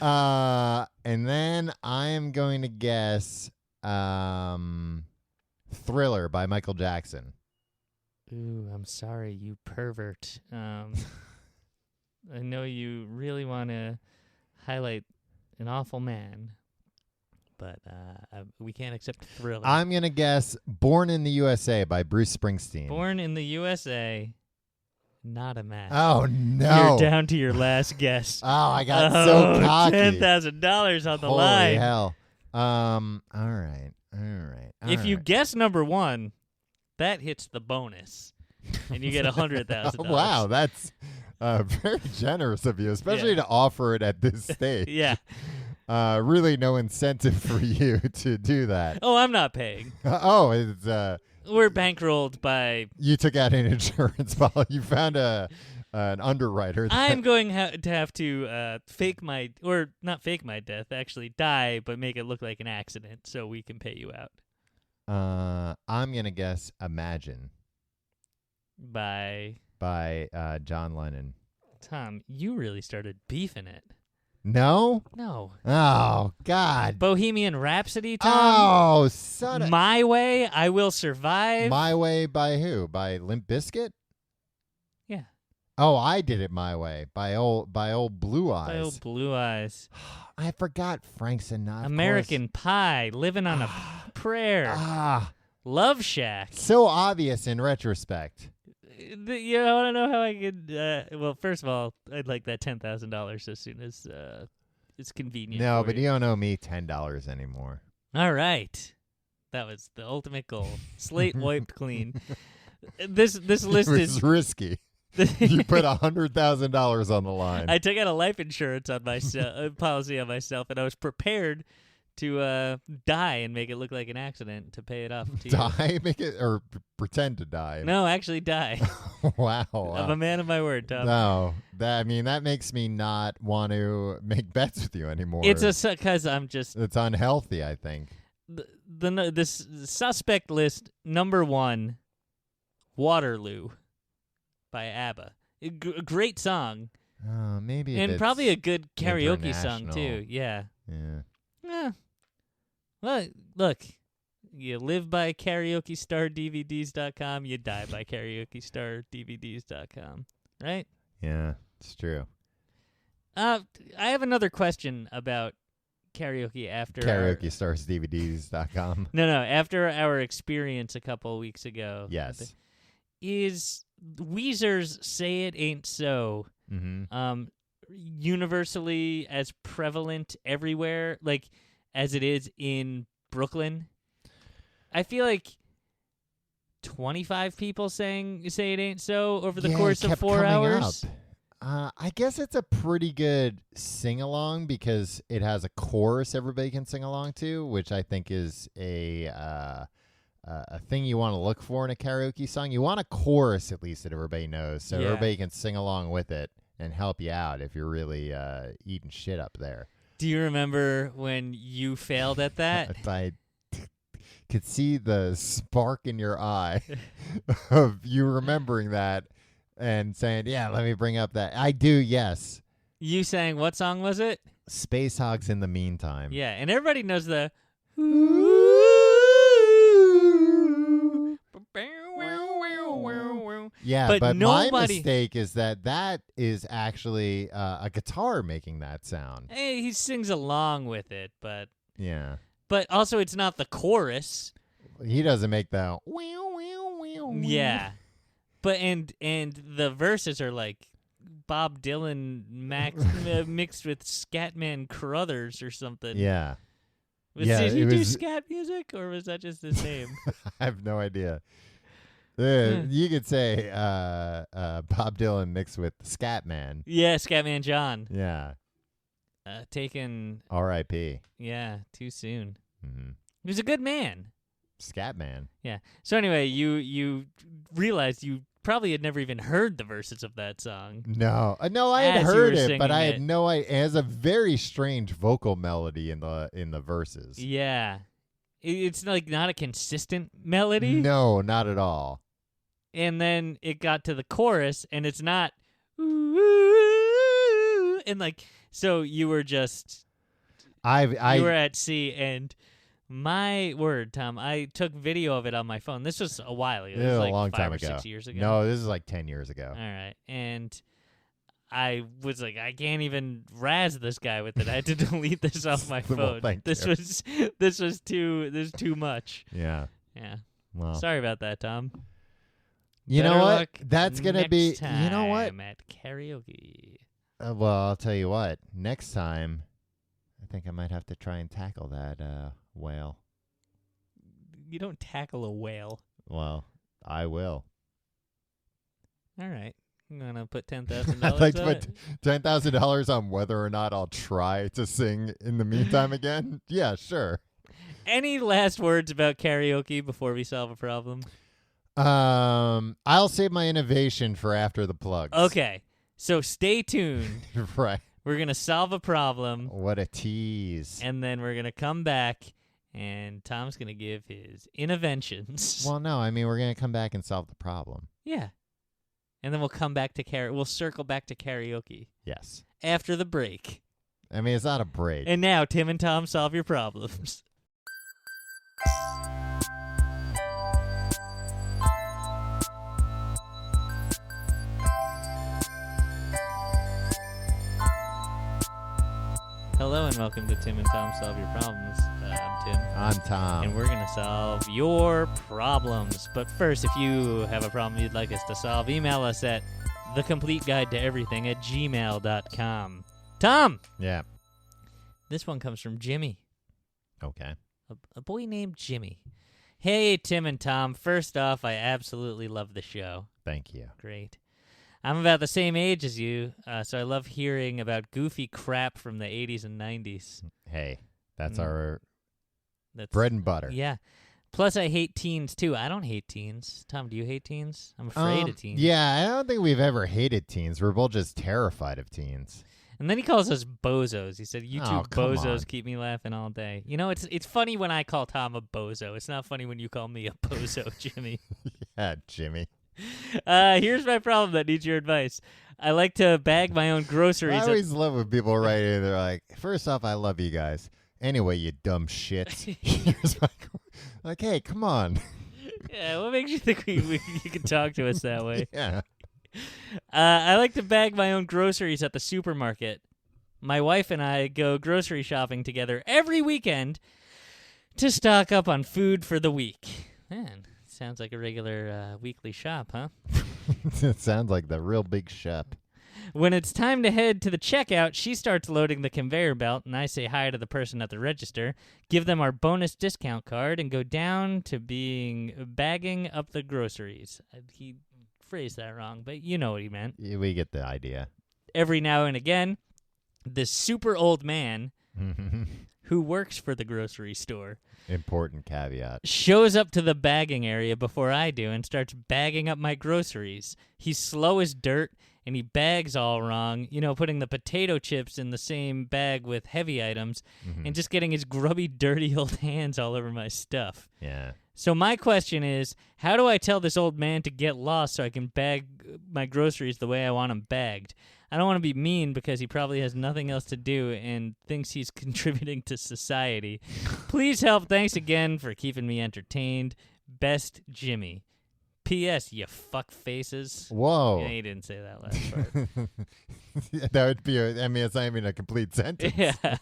[SPEAKER 2] And then I am going to guess Thriller by Michael Jackson.
[SPEAKER 3] Ooh, I'm sorry, you pervert. I know you really want to highlight an awful man, but we can't accept Thriller.
[SPEAKER 2] I'm going to guess Born in the USA by Bruce Springsteen.
[SPEAKER 3] Born in the USA, not a match.
[SPEAKER 2] Oh, no.
[SPEAKER 3] You're down to your last guess.
[SPEAKER 2] Oh, I got so cocky.
[SPEAKER 3] $10,000 on the
[SPEAKER 2] Holy
[SPEAKER 3] line.
[SPEAKER 2] hell. All right.
[SPEAKER 3] If you guess number 1, that hits the bonus, and you get $100,000.
[SPEAKER 2] Wow, that's very generous of you, especially
[SPEAKER 3] Yeah.
[SPEAKER 2] to offer it at this stage.
[SPEAKER 3] Yeah.
[SPEAKER 2] Really no incentive for you to do that.
[SPEAKER 3] Oh, I'm not paying.
[SPEAKER 2] It's
[SPEAKER 3] We're bankrolled by...
[SPEAKER 2] you took out an insurance policy. You found an underwriter.
[SPEAKER 3] I'm going to have to fake my... Or not fake my death, actually die, but make it look like an accident so we can pay you out.
[SPEAKER 2] I'm going to guess Imagine
[SPEAKER 3] By
[SPEAKER 2] John Lennon.
[SPEAKER 3] Tom, you really started beefing it.
[SPEAKER 2] No?
[SPEAKER 3] No.
[SPEAKER 2] Oh, God.
[SPEAKER 3] Bohemian Rhapsody, Tom?
[SPEAKER 2] Oh, son of...
[SPEAKER 3] My Way, I Will Survive?
[SPEAKER 2] My Way by who? By Limp Bizkit?
[SPEAKER 3] Yeah.
[SPEAKER 2] Oh, I did it my way. By old Blue Eyes.
[SPEAKER 3] By old Blue Eyes.
[SPEAKER 2] I forgot Frank Sinatra.
[SPEAKER 3] American Pie, Living on a Prayer. Love Shack.
[SPEAKER 2] So obvious in retrospect.
[SPEAKER 3] You want to know how I could... well, first of all, I'd like that $10,000 as soon as it's convenient.
[SPEAKER 2] No,
[SPEAKER 3] for
[SPEAKER 2] but you don't owe me $10 anymore.
[SPEAKER 3] All right. That was the ultimate goal. Slate wiped clean. This list
[SPEAKER 2] It
[SPEAKER 3] is...
[SPEAKER 2] was risky. You put $100,000 on the line.
[SPEAKER 3] I took out a life insurance on my policy on myself, and I was prepared die and make it look like an accident to pay it off to you.
[SPEAKER 2] Die? Make it or pretend to die?
[SPEAKER 3] No, actually die.
[SPEAKER 2] Wow.
[SPEAKER 3] I'm a man of my word, Tom.
[SPEAKER 2] No, that makes me not want to make bets with you anymore.
[SPEAKER 3] It's because I'm just
[SPEAKER 2] it's unhealthy, I think.
[SPEAKER 3] this suspect list. Number 1, Waterloo by ABBA. A great song.
[SPEAKER 2] Maybe.
[SPEAKER 3] And probably a good karaoke song,
[SPEAKER 2] international.
[SPEAKER 3] too. Yeah.
[SPEAKER 2] Yeah.
[SPEAKER 3] Well, look, you live by KaraokeStarDVDs.com, you die by KaraokeStarDVDs.com, right?
[SPEAKER 2] Yeah, it's true.
[SPEAKER 3] I have another question about karaoke after
[SPEAKER 2] KaraokeStarsDVDs.com.
[SPEAKER 3] No, after our experience a couple weeks ago.
[SPEAKER 2] Yes.
[SPEAKER 3] Is Weezer's Say It Ain't So universally as prevalent everywhere, like as it is in Brooklyn? I feel like 25 people sang Say It Ain't So over the course of 4 hours.
[SPEAKER 2] I guess it's a pretty good sing-along because it has a chorus everybody can sing along to, which I think is a thing you want to look for in a karaoke song. You want a chorus at least that everybody knows, so everybody can sing along with it and help you out if you're really eating shit up there.
[SPEAKER 3] Do you remember when you failed at that?
[SPEAKER 2] I could see the spark in your eye of you remembering that and saying, yeah, let me bring up that. I do, yes.
[SPEAKER 3] You sang, what song was it?
[SPEAKER 2] Space Hogs in the Meantime.
[SPEAKER 3] Yeah, and everybody knows the...
[SPEAKER 2] Yeah, but my mistake is that is actually a guitar making that sound.
[SPEAKER 3] Hey, he sings along with it, but...
[SPEAKER 2] Yeah.
[SPEAKER 3] But also it's not the chorus.
[SPEAKER 2] He doesn't make the...
[SPEAKER 3] Yeah. But and the verses are like Bob Dylan mixed with Scatman Crothers or something.
[SPEAKER 2] Yeah.
[SPEAKER 3] Did he do scat music, or was that just his name?
[SPEAKER 2] I have no idea. You could say Bob Dylan mixed with Scatman.
[SPEAKER 3] Yeah, Scatman John.
[SPEAKER 2] Yeah.
[SPEAKER 3] Taken...
[SPEAKER 2] R.I.P.
[SPEAKER 3] Yeah, too soon.
[SPEAKER 2] Mm-hmm.
[SPEAKER 3] He was a good man.
[SPEAKER 2] Scatman.
[SPEAKER 3] Yeah. So anyway, you realized you probably had never even heard the verses of that song.
[SPEAKER 2] No, I had heard it, but I had no idea. It has a very strange vocal melody in the verses.
[SPEAKER 3] Yeah. It's like not a consistent melody.
[SPEAKER 2] No, not at all.
[SPEAKER 3] And then it got to the chorus, and it's not, and like, so you were just, you were at sea, and my word, Tom, I took video of it on my phone. This was a while ago. This was like
[SPEAKER 2] a long
[SPEAKER 3] 5
[SPEAKER 2] time
[SPEAKER 3] or
[SPEAKER 2] ago.
[SPEAKER 3] 6 years ago.
[SPEAKER 2] No, this is like 10 years ago.
[SPEAKER 3] All right, and I was like, I can't even razz this guy with it. I had to delete this off my phone.
[SPEAKER 2] Well,
[SPEAKER 3] this was too much.
[SPEAKER 2] Yeah.
[SPEAKER 3] Yeah.
[SPEAKER 2] Well,
[SPEAKER 3] sorry about that, Tom.
[SPEAKER 2] You
[SPEAKER 3] Better
[SPEAKER 2] know what?
[SPEAKER 3] luck
[SPEAKER 2] That's gonna be.
[SPEAKER 3] time
[SPEAKER 2] You know what?
[SPEAKER 3] at karaoke.
[SPEAKER 2] Well, I'll tell you what. Next time, I think I might have to try and tackle that whale.
[SPEAKER 3] You don't tackle a whale.
[SPEAKER 2] Well, I will.
[SPEAKER 3] All right. I'm gonna put $10,000
[SPEAKER 2] I'd like to
[SPEAKER 3] on
[SPEAKER 2] put
[SPEAKER 3] it.
[SPEAKER 2] $10,000 on whether or not I'll try to sing in the meantime again. Yeah, sure.
[SPEAKER 3] Any last words about karaoke before we solve a problem?
[SPEAKER 2] I'll save my innovation for after the plugs.
[SPEAKER 3] Okay. So stay tuned.
[SPEAKER 2] Right.
[SPEAKER 3] We're gonna solve a problem.
[SPEAKER 2] What a tease.
[SPEAKER 3] And then we're gonna come back, and Tom's gonna give his interventions.
[SPEAKER 2] Well, no, I mean we're gonna come back and solve the problem.
[SPEAKER 3] Yeah. And then we'll come back to we'll circle back to karaoke.
[SPEAKER 2] Yes.
[SPEAKER 3] After the break.
[SPEAKER 2] I mean, it's not a break.
[SPEAKER 3] And now, Tim and Tom solve your problems. Hello and welcome to Tim and Tom Solve Your Problems. I'm Tim.
[SPEAKER 2] I'm Tom.
[SPEAKER 3] And we're going to solve your problems. But first, if you have a problem you'd like us to solve, email us at thecompleteguidetoeverything@gmail.com. Tom!
[SPEAKER 2] Yeah.
[SPEAKER 3] This one comes from Jimmy.
[SPEAKER 2] Okay.
[SPEAKER 3] A boy named Jimmy. Hey, Tim and Tom. First off, I absolutely love the show.
[SPEAKER 2] Thank you.
[SPEAKER 3] Great. I'm about the same age as you, so I love hearing about goofy crap from the 80s and 90s.
[SPEAKER 2] Hey. That's our
[SPEAKER 3] That's
[SPEAKER 2] bread and butter.
[SPEAKER 3] Yeah. Plus, I hate teens, too. I don't hate teens. Tom, do you hate teens? I'm afraid of teens.
[SPEAKER 2] Yeah, I don't think we've ever hated teens. We're both just terrified of teens.
[SPEAKER 3] And then he calls us bozos. He said, "You two
[SPEAKER 2] come
[SPEAKER 3] bozos
[SPEAKER 2] on.
[SPEAKER 3] keep me laughing all day." You know, it's funny when I call Tom a bozo. It's not funny when you call me a bozo, Jimmy.
[SPEAKER 2] Yeah, Jimmy.
[SPEAKER 3] Here's my problem that needs your advice. I like to bag my own groceries.
[SPEAKER 2] I always love when people write in. They're like, first off, I love you guys. Anyway, you dumb shits. Here's my like, hey, come on.
[SPEAKER 3] Yeah, what makes you think you can talk to us that way?
[SPEAKER 2] Yeah.
[SPEAKER 3] I like to bag my own groceries at the supermarket. My wife and I go grocery shopping together every weekend to stock up on food for the week. Man, sounds like a regular weekly shop, huh?
[SPEAKER 2] It sounds like the real big shop.
[SPEAKER 3] When it's time to head to the checkout, she starts loading the conveyor belt, and I say hi to the person at the register, give them our bonus discount card, and go down to bagging up the groceries. He phrased that wrong, but you know what he meant.
[SPEAKER 2] Yeah, we get the idea.
[SPEAKER 3] Every now and again, this super old man who works for the grocery store
[SPEAKER 2] Important caveat.
[SPEAKER 3] shows up to the bagging area before I do and starts bagging up my groceries. He's slow as dirt, and he bags all wrong, putting the potato chips in the same bag with heavy items and just getting his grubby, dirty old hands all over my stuff.
[SPEAKER 2] Yeah.
[SPEAKER 3] So my question is, how do I tell this old man to get lost so I can bag my groceries the way I want them bagged? I don't want to be mean because he probably has nothing else to do and thinks he's contributing to society. Please help. Thanks again for keeping me entertained. Best, Jimmy. P.S. You fuck faces.
[SPEAKER 2] Whoa.
[SPEAKER 3] Yeah, he didn't say that last part.
[SPEAKER 2] That would be it's not even a complete sentence.
[SPEAKER 3] Yeah.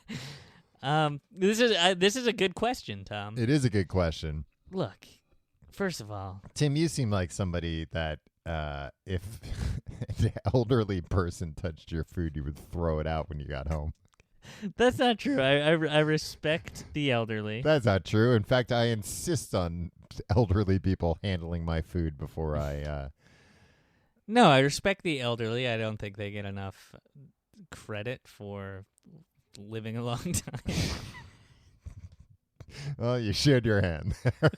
[SPEAKER 3] This is a good question, Tom.
[SPEAKER 2] It is a good question.
[SPEAKER 3] Look, first of all,
[SPEAKER 2] Tim, you seem like somebody that if an elderly person touched your food, you would throw it out when you got home.
[SPEAKER 3] that's not true. I respect the elderly.
[SPEAKER 2] That's not true. In fact, I insist on elderly people handling my food before I...
[SPEAKER 3] No, I respect the elderly. I don't think they get enough credit for living a long time.
[SPEAKER 2] Well, you showed your hand there.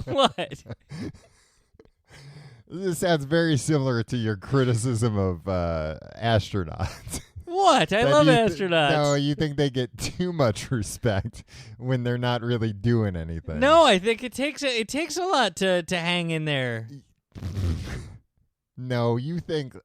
[SPEAKER 3] What?
[SPEAKER 2] This sounds very similar to your criticism of astronauts.
[SPEAKER 3] What? I love astronauts.
[SPEAKER 2] No, you think they get too much respect when they're not really doing anything.
[SPEAKER 3] No, I think it takes a lot to hang in there.
[SPEAKER 2] No, you think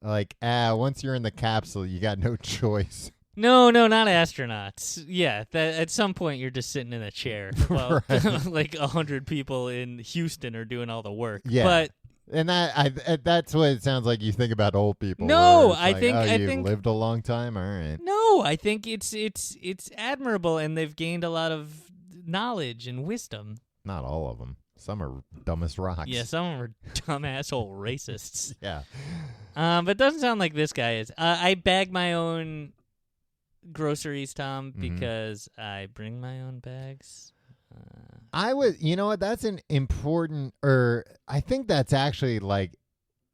[SPEAKER 2] like, once you're in the capsule, you got no choice.
[SPEAKER 3] No, not astronauts. Yeah, at some point you're just sitting in a chair while like 100 people in Houston are doing all the work.
[SPEAKER 2] Yeah.
[SPEAKER 3] But
[SPEAKER 2] And that's what it sounds like you think about old people.
[SPEAKER 3] No,
[SPEAKER 2] where it's like,
[SPEAKER 3] I
[SPEAKER 2] you
[SPEAKER 3] think
[SPEAKER 2] lived a long time. All right.
[SPEAKER 3] No, I think it's admirable, and they've gained a lot of knowledge and wisdom.
[SPEAKER 2] Not all of them. Some are dumb as rocks.
[SPEAKER 3] Yeah, some of them are dumb asshole racists.
[SPEAKER 2] Yeah.
[SPEAKER 3] But it doesn't sound like this guy is. I bag my own groceries, Tom, because I bring my own bags.
[SPEAKER 2] I would, you know what? That's an important, I think that's actually like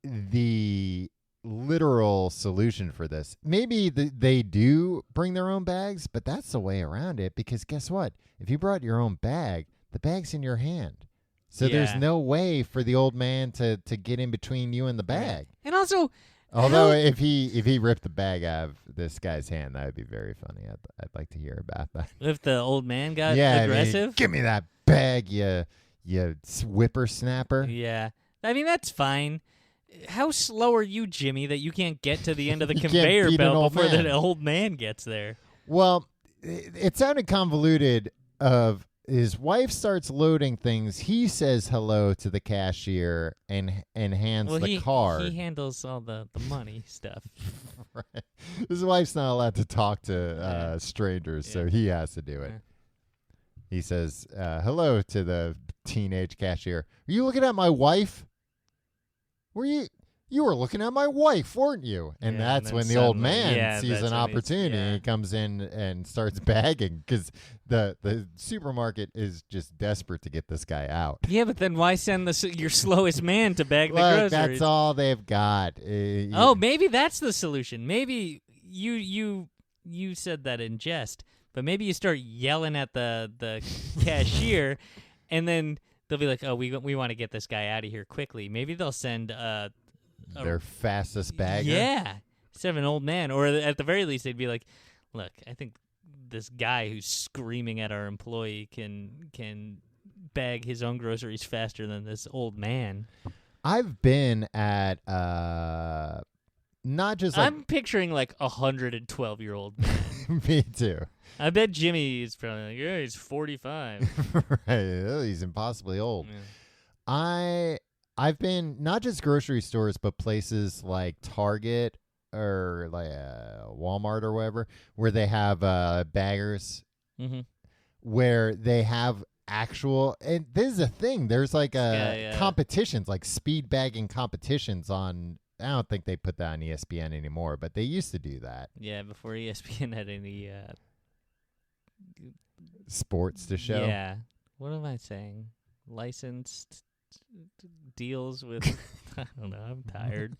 [SPEAKER 2] the literal solution for this. Maybe they do bring their own bags, but that's the way around it, because guess what? If you brought your own bag, the bag's in your hand. So there's no way for the old man to get in between you and the bag.
[SPEAKER 3] And also,
[SPEAKER 2] although if he ripped the bag out of this guy's hand, that would be very funny. I'd like to hear about that.
[SPEAKER 3] If the old man got
[SPEAKER 2] I
[SPEAKER 3] aggressive,
[SPEAKER 2] mean, give me that bag, you whippersnapper.
[SPEAKER 3] Yeah, I mean that's fine. How slow are you, Jimmy, that you can't get to the end of the
[SPEAKER 2] You can't
[SPEAKER 3] conveyor
[SPEAKER 2] beat an
[SPEAKER 3] belt
[SPEAKER 2] old
[SPEAKER 3] before
[SPEAKER 2] man.
[SPEAKER 3] the old man gets there?
[SPEAKER 2] Well, it sounded convoluted. Of his wife starts loading things. He says hello to the cashier and hands the card.
[SPEAKER 3] He handles all the money stuff.
[SPEAKER 2] Right. His wife's not allowed to talk to strangers, so he has to do it.
[SPEAKER 3] Yeah.
[SPEAKER 2] He says hello to the teenage cashier. Are you looking at my wife? You were looking at my wife, weren't you? And that's when the old man sees an opportunity and he comes in and starts bagging, because the supermarket is just desperate to get this guy out.
[SPEAKER 3] Yeah, but then why send your slowest man to bag the
[SPEAKER 2] Look,
[SPEAKER 3] groceries?
[SPEAKER 2] that's all they've got.
[SPEAKER 3] Maybe that's the solution. Maybe you said that in jest, But maybe you start yelling at the cashier, and then they'll be like, "Oh, we want to get this guy out of here quickly." Maybe they'll send
[SPEAKER 2] their fastest bagger.
[SPEAKER 3] Yeah, instead of an old man, or at the very least, they'd be like, "Look, I think this guy who's screaming at our employee can bag his own groceries faster than this old man."
[SPEAKER 2] I've been at not just like
[SPEAKER 3] I'm picturing like 112-year-old man.
[SPEAKER 2] me too.
[SPEAKER 3] I bet Jimmy is probably like, yeah, he's 45.
[SPEAKER 2] Right. Oh, he's impossibly old.
[SPEAKER 3] Yeah.
[SPEAKER 2] I've been not just grocery stores, but places like Target or like Walmart or whatever, where they have baggers,
[SPEAKER 3] Mm-hmm.
[SPEAKER 2] where they have actual. And this is a thing. There's like competitions, like speed bagging competitions on. I don't think they put that on ESPN anymore, but they used to do that.
[SPEAKER 3] Yeah, before ESPN had any
[SPEAKER 2] Sports to show.
[SPEAKER 3] Yeah. What am I saying? Licensed deals with I don't know, I'm tired.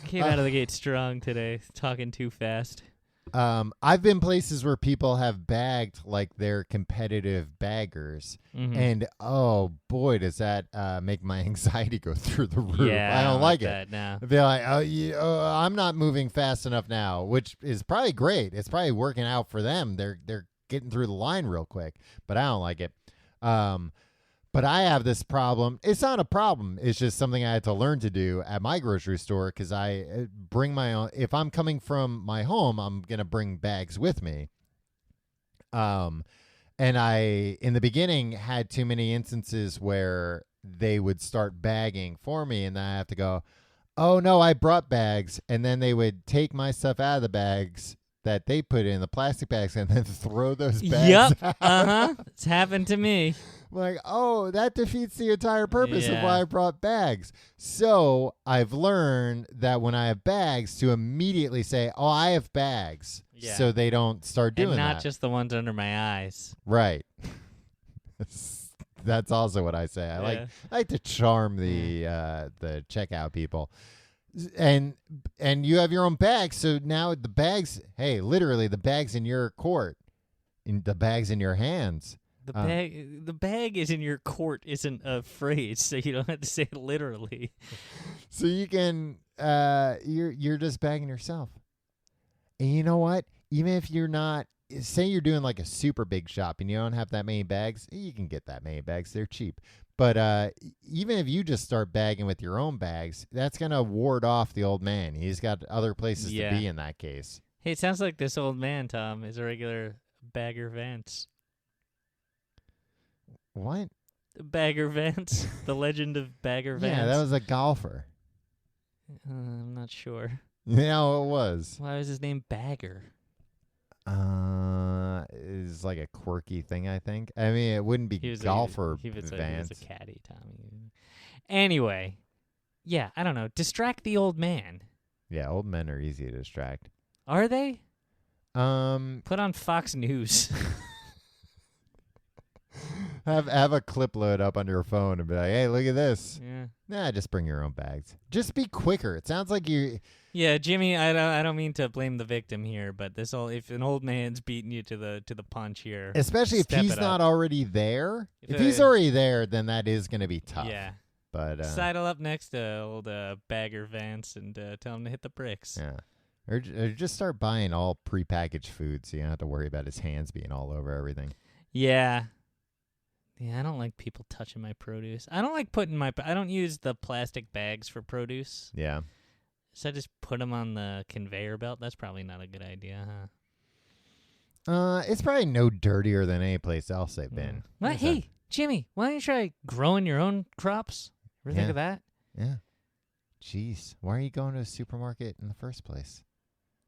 [SPEAKER 3] Came out of the gate strong today, talking too fast.
[SPEAKER 2] I've been places where people have bagged like their competitive baggers, and oh boy, does that make my anxiety go through the roof.
[SPEAKER 3] Yeah,
[SPEAKER 2] I don't like
[SPEAKER 3] that
[SPEAKER 2] it.
[SPEAKER 3] now.
[SPEAKER 2] I'd be like, I'm not moving fast enough now, which is probably great. It's probably working out for them. They're getting through the line real quick, but I don't like it. But I have this problem. It's not a problem. It's just something I had to learn to do at my grocery store because I bring my own. If I'm coming from my home, I'm going to bring bags with me. And I, in the beginning, had too many instances where they would start bagging for me, and then I have to go, oh, no, I brought bags. And then they would take my stuff out of the bags that they put in the plastic bags and then throw those bags out.
[SPEAKER 3] It's happened to me.
[SPEAKER 2] Like, oh, that defeats the entire purpose of
[SPEAKER 3] Yeah.
[SPEAKER 2] why I brought bags. So I've learned that when I have bags to immediately say, oh, I have bags.
[SPEAKER 3] Yeah.
[SPEAKER 2] So they don't start doing
[SPEAKER 3] And not
[SPEAKER 2] that.
[SPEAKER 3] just the ones under my eyes.
[SPEAKER 2] Right. That's also what I say. I like to charm the checkout people. And you have your own bags, so now the bags, hey, literally the bags in your court, in the bags in your hands.
[SPEAKER 3] The bag is in your court isn't a phrase, so you don't have to say it literally.
[SPEAKER 2] So you can you're just bagging yourself. And you know what? Even if you're not, say you're doing like a super big shop and you don't have that many bags, you can get that many bags. They're cheap. But even if you just start bagging with your own bags, that's going to ward off the old man. He's got other places to be in that case.
[SPEAKER 3] Hey, it sounds like this old man, Tom, is a regular Bagger Vance.
[SPEAKER 2] What?
[SPEAKER 3] Bagger Vance, the legend of Bagger Vance.
[SPEAKER 2] Yeah, that was a golfer.
[SPEAKER 3] I'm not sure.
[SPEAKER 2] Yeah, it was.
[SPEAKER 3] Why was his name Bagger?
[SPEAKER 2] It's like a quirky thing, I think. I mean, it wouldn't be golfer Vance.
[SPEAKER 3] He was a caddy, Tommy. Anyway, yeah, I don't know. Distract the old man.
[SPEAKER 2] Yeah, old men are easy to distract.
[SPEAKER 3] Are they?
[SPEAKER 2] Put
[SPEAKER 3] on Fox News.
[SPEAKER 2] Have a clip load up on your phone and be like, hey, look at this.
[SPEAKER 3] Yeah.
[SPEAKER 2] Nah, just bring your own bags. Just be quicker. It sounds like you.
[SPEAKER 3] Yeah, Jimmy, I don't mean to blame the victim here, but if an old man's beating you to the punch here,
[SPEAKER 2] especially if he's not already there. If he's already there, then that is going to be tough.
[SPEAKER 3] Yeah.
[SPEAKER 2] But
[SPEAKER 3] sidle up next to old Bagger Vance and tell him to hit the bricks.
[SPEAKER 2] Yeah. Or just start buying all prepackaged food so you don't have to worry about his hands being all over everything.
[SPEAKER 3] Yeah. Yeah, I don't like people touching my produce. I don't like I don't use the plastic bags for produce.
[SPEAKER 2] Yeah.
[SPEAKER 3] So I just put them on the conveyor belt. That's probably not a good idea, huh?
[SPEAKER 2] It's probably no dirtier than any place else they've been.
[SPEAKER 3] What? Hey, Jimmy, why don't you try growing your own crops? Ever think of that?
[SPEAKER 2] Yeah. Jeez, why are you going to a supermarket in the first place?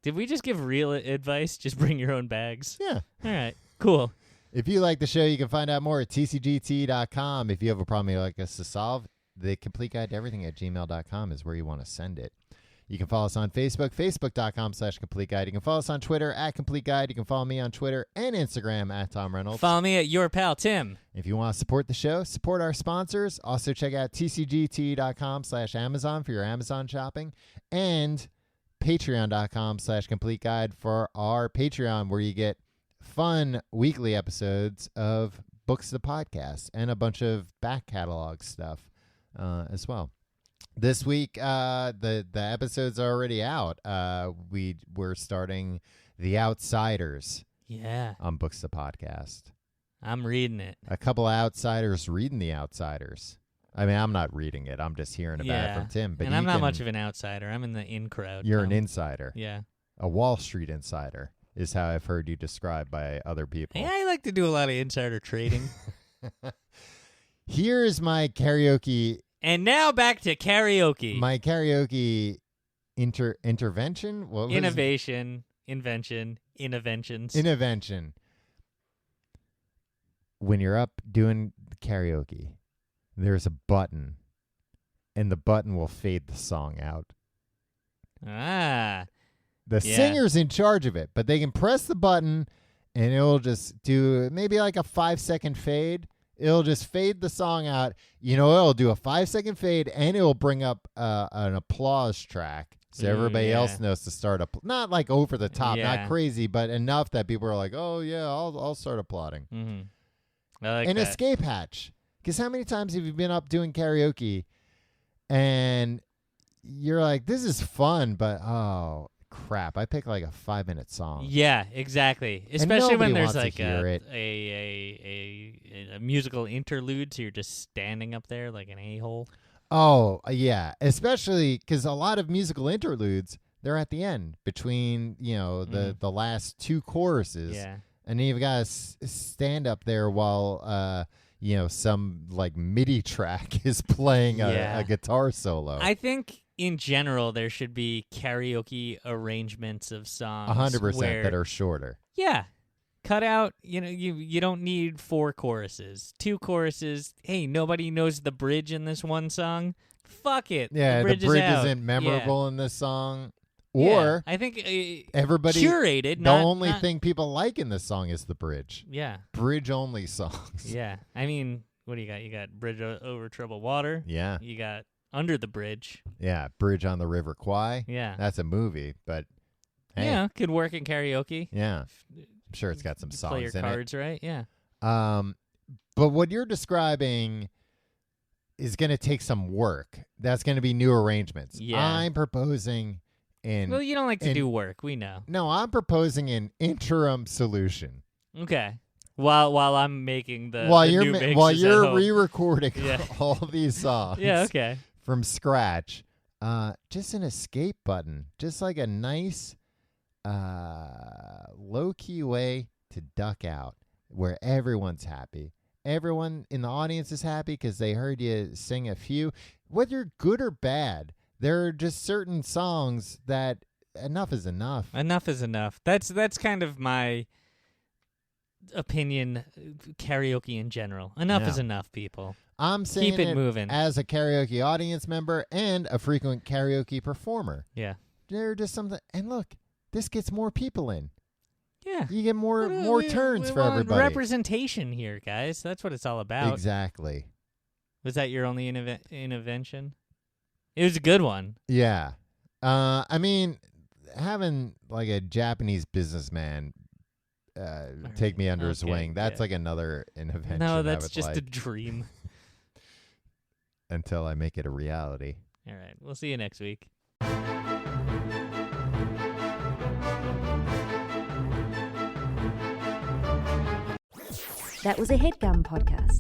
[SPEAKER 3] Did we just give real advice? Just bring your own bags?
[SPEAKER 2] Yeah.
[SPEAKER 3] All right, cool.
[SPEAKER 2] If you like the show, you can find out more at tcgt.com. If you have a problem you'd like us to solve, the complete guide to everything at gmail.com is where you want to send it. You can follow us on Facebook, facebook.com/complete guide. You can follow us on Twitter at complete guide. You can follow me on Twitter and Instagram at Tom Reynolds.
[SPEAKER 3] Follow me at your pal, Tim.
[SPEAKER 2] If you want to support the show, support our sponsors. Also check out tcgt.com/Amazon for your Amazon shopping and patreon.com/complete guide for our Patreon, where you get fun weekly episodes of Books the Podcast and a bunch of back catalog stuff as well. This week, the episodes are already out. We're starting The Outsiders on Books the Podcast.
[SPEAKER 3] I'm reading it.
[SPEAKER 2] A couple of outsiders reading The Outsiders. I mean, I'm not reading it. I'm just hearing about it from Tim. But
[SPEAKER 3] and I'm not much of an outsider. I'm in the in crowd.
[SPEAKER 2] You're an insider.
[SPEAKER 3] Yeah.
[SPEAKER 2] A Wall Street insider is how I've heard you described by other people.
[SPEAKER 3] Yeah, I like to do a lot of insider trading.
[SPEAKER 2] Here's my karaoke.
[SPEAKER 3] And now back to karaoke.
[SPEAKER 2] My karaoke intervention? What was
[SPEAKER 3] Innovation, invention, interventions.
[SPEAKER 2] Intervention. When you're up doing karaoke, there's a button, and the button will fade the song out.
[SPEAKER 3] Ah.
[SPEAKER 2] The singer's in charge of it, but they can press the button, and it'll just do maybe like a 5-second fade. It'll just fade the song out. It'll do a 5-second fade, and it'll bring up an applause track. So everybody else knows to start not like over the top, not crazy, but enough that people are like, oh, yeah, I'll start applauding.
[SPEAKER 3] Mm-hmm. I like
[SPEAKER 2] An
[SPEAKER 3] that.
[SPEAKER 2] escape hatch. Because how many times have you been up doing karaoke and you're like, this is fun, but oh, crap. I picked like a 5-minute song.
[SPEAKER 3] Yeah, exactly. Especially when there's like
[SPEAKER 2] a
[SPEAKER 3] musical interlude, so you're just standing up there like an a-hole.
[SPEAKER 2] Oh, yeah. Especially because a lot of musical interludes, they're at the end between, the last two choruses.
[SPEAKER 3] Yeah.
[SPEAKER 2] And then you've got to stand up there while, some like MIDI track is playing a guitar solo.
[SPEAKER 3] I think in general there should be karaoke arrangements of songs
[SPEAKER 2] 100% that are shorter.
[SPEAKER 3] Yeah. Cut out, you don't need 4 choruses. 2 choruses. Hey, nobody knows the bridge in this one song. Fuck it.
[SPEAKER 2] Yeah,
[SPEAKER 3] the bridge
[SPEAKER 2] isn't memorable in this song. Or
[SPEAKER 3] I think
[SPEAKER 2] everybody
[SPEAKER 3] curated.
[SPEAKER 2] The only thing people like in this song is the bridge.
[SPEAKER 3] Yeah.
[SPEAKER 2] Bridge only songs.
[SPEAKER 3] Yeah. I mean, what do you got? You got Bridge Over Troubled Water.
[SPEAKER 2] Yeah.
[SPEAKER 3] You got Under the Bridge.
[SPEAKER 2] Yeah. Bridge on the River Kwai.
[SPEAKER 3] Yeah.
[SPEAKER 2] That's a movie, but hey.
[SPEAKER 3] Yeah, could work in karaoke.
[SPEAKER 2] Yeah. I'm sure it's got some songs
[SPEAKER 3] play your
[SPEAKER 2] in
[SPEAKER 3] cards right. Yeah.
[SPEAKER 2] But what you're describing is going to take some work. That's going to be new arrangements.
[SPEAKER 3] Yeah.
[SPEAKER 2] I'm proposing
[SPEAKER 3] well, you don't like to do work. We know.
[SPEAKER 2] No, I'm proposing an interim solution.
[SPEAKER 3] Okay. While I'm making the new mixes
[SPEAKER 2] while
[SPEAKER 3] at
[SPEAKER 2] you're
[SPEAKER 3] home.
[SPEAKER 2] re-recording all these songs.
[SPEAKER 3] Yeah. Okay.
[SPEAKER 2] From scratch, just an escape button, just like a nice, low-key way to duck out, where everyone's happy. Everyone in the audience is happy because they heard you sing a few, whether good or bad. There are just certain songs that enough is enough.
[SPEAKER 3] Enough is enough. That's kind of my opinion. Karaoke in general. Enough is enough, people.
[SPEAKER 2] I'm saying
[SPEAKER 3] keep it moving
[SPEAKER 2] as a karaoke audience member and a frequent karaoke performer.
[SPEAKER 3] Yeah.
[SPEAKER 2] There are just something, and look, this gets more people in.
[SPEAKER 3] Yeah.
[SPEAKER 2] You get more turns for
[SPEAKER 3] want
[SPEAKER 2] everybody.
[SPEAKER 3] Representation here, guys. That's what it's all about.
[SPEAKER 2] Exactly.
[SPEAKER 3] Was that your only intervention? It was a good one.
[SPEAKER 2] Yeah. I mean, having like a Japanese businessman take me under his wing, that's like another intervention.
[SPEAKER 3] No, that's just a dream.
[SPEAKER 2] Until I make it a reality.
[SPEAKER 3] All right. We'll see you next week.
[SPEAKER 1] That was a HeadGum podcast.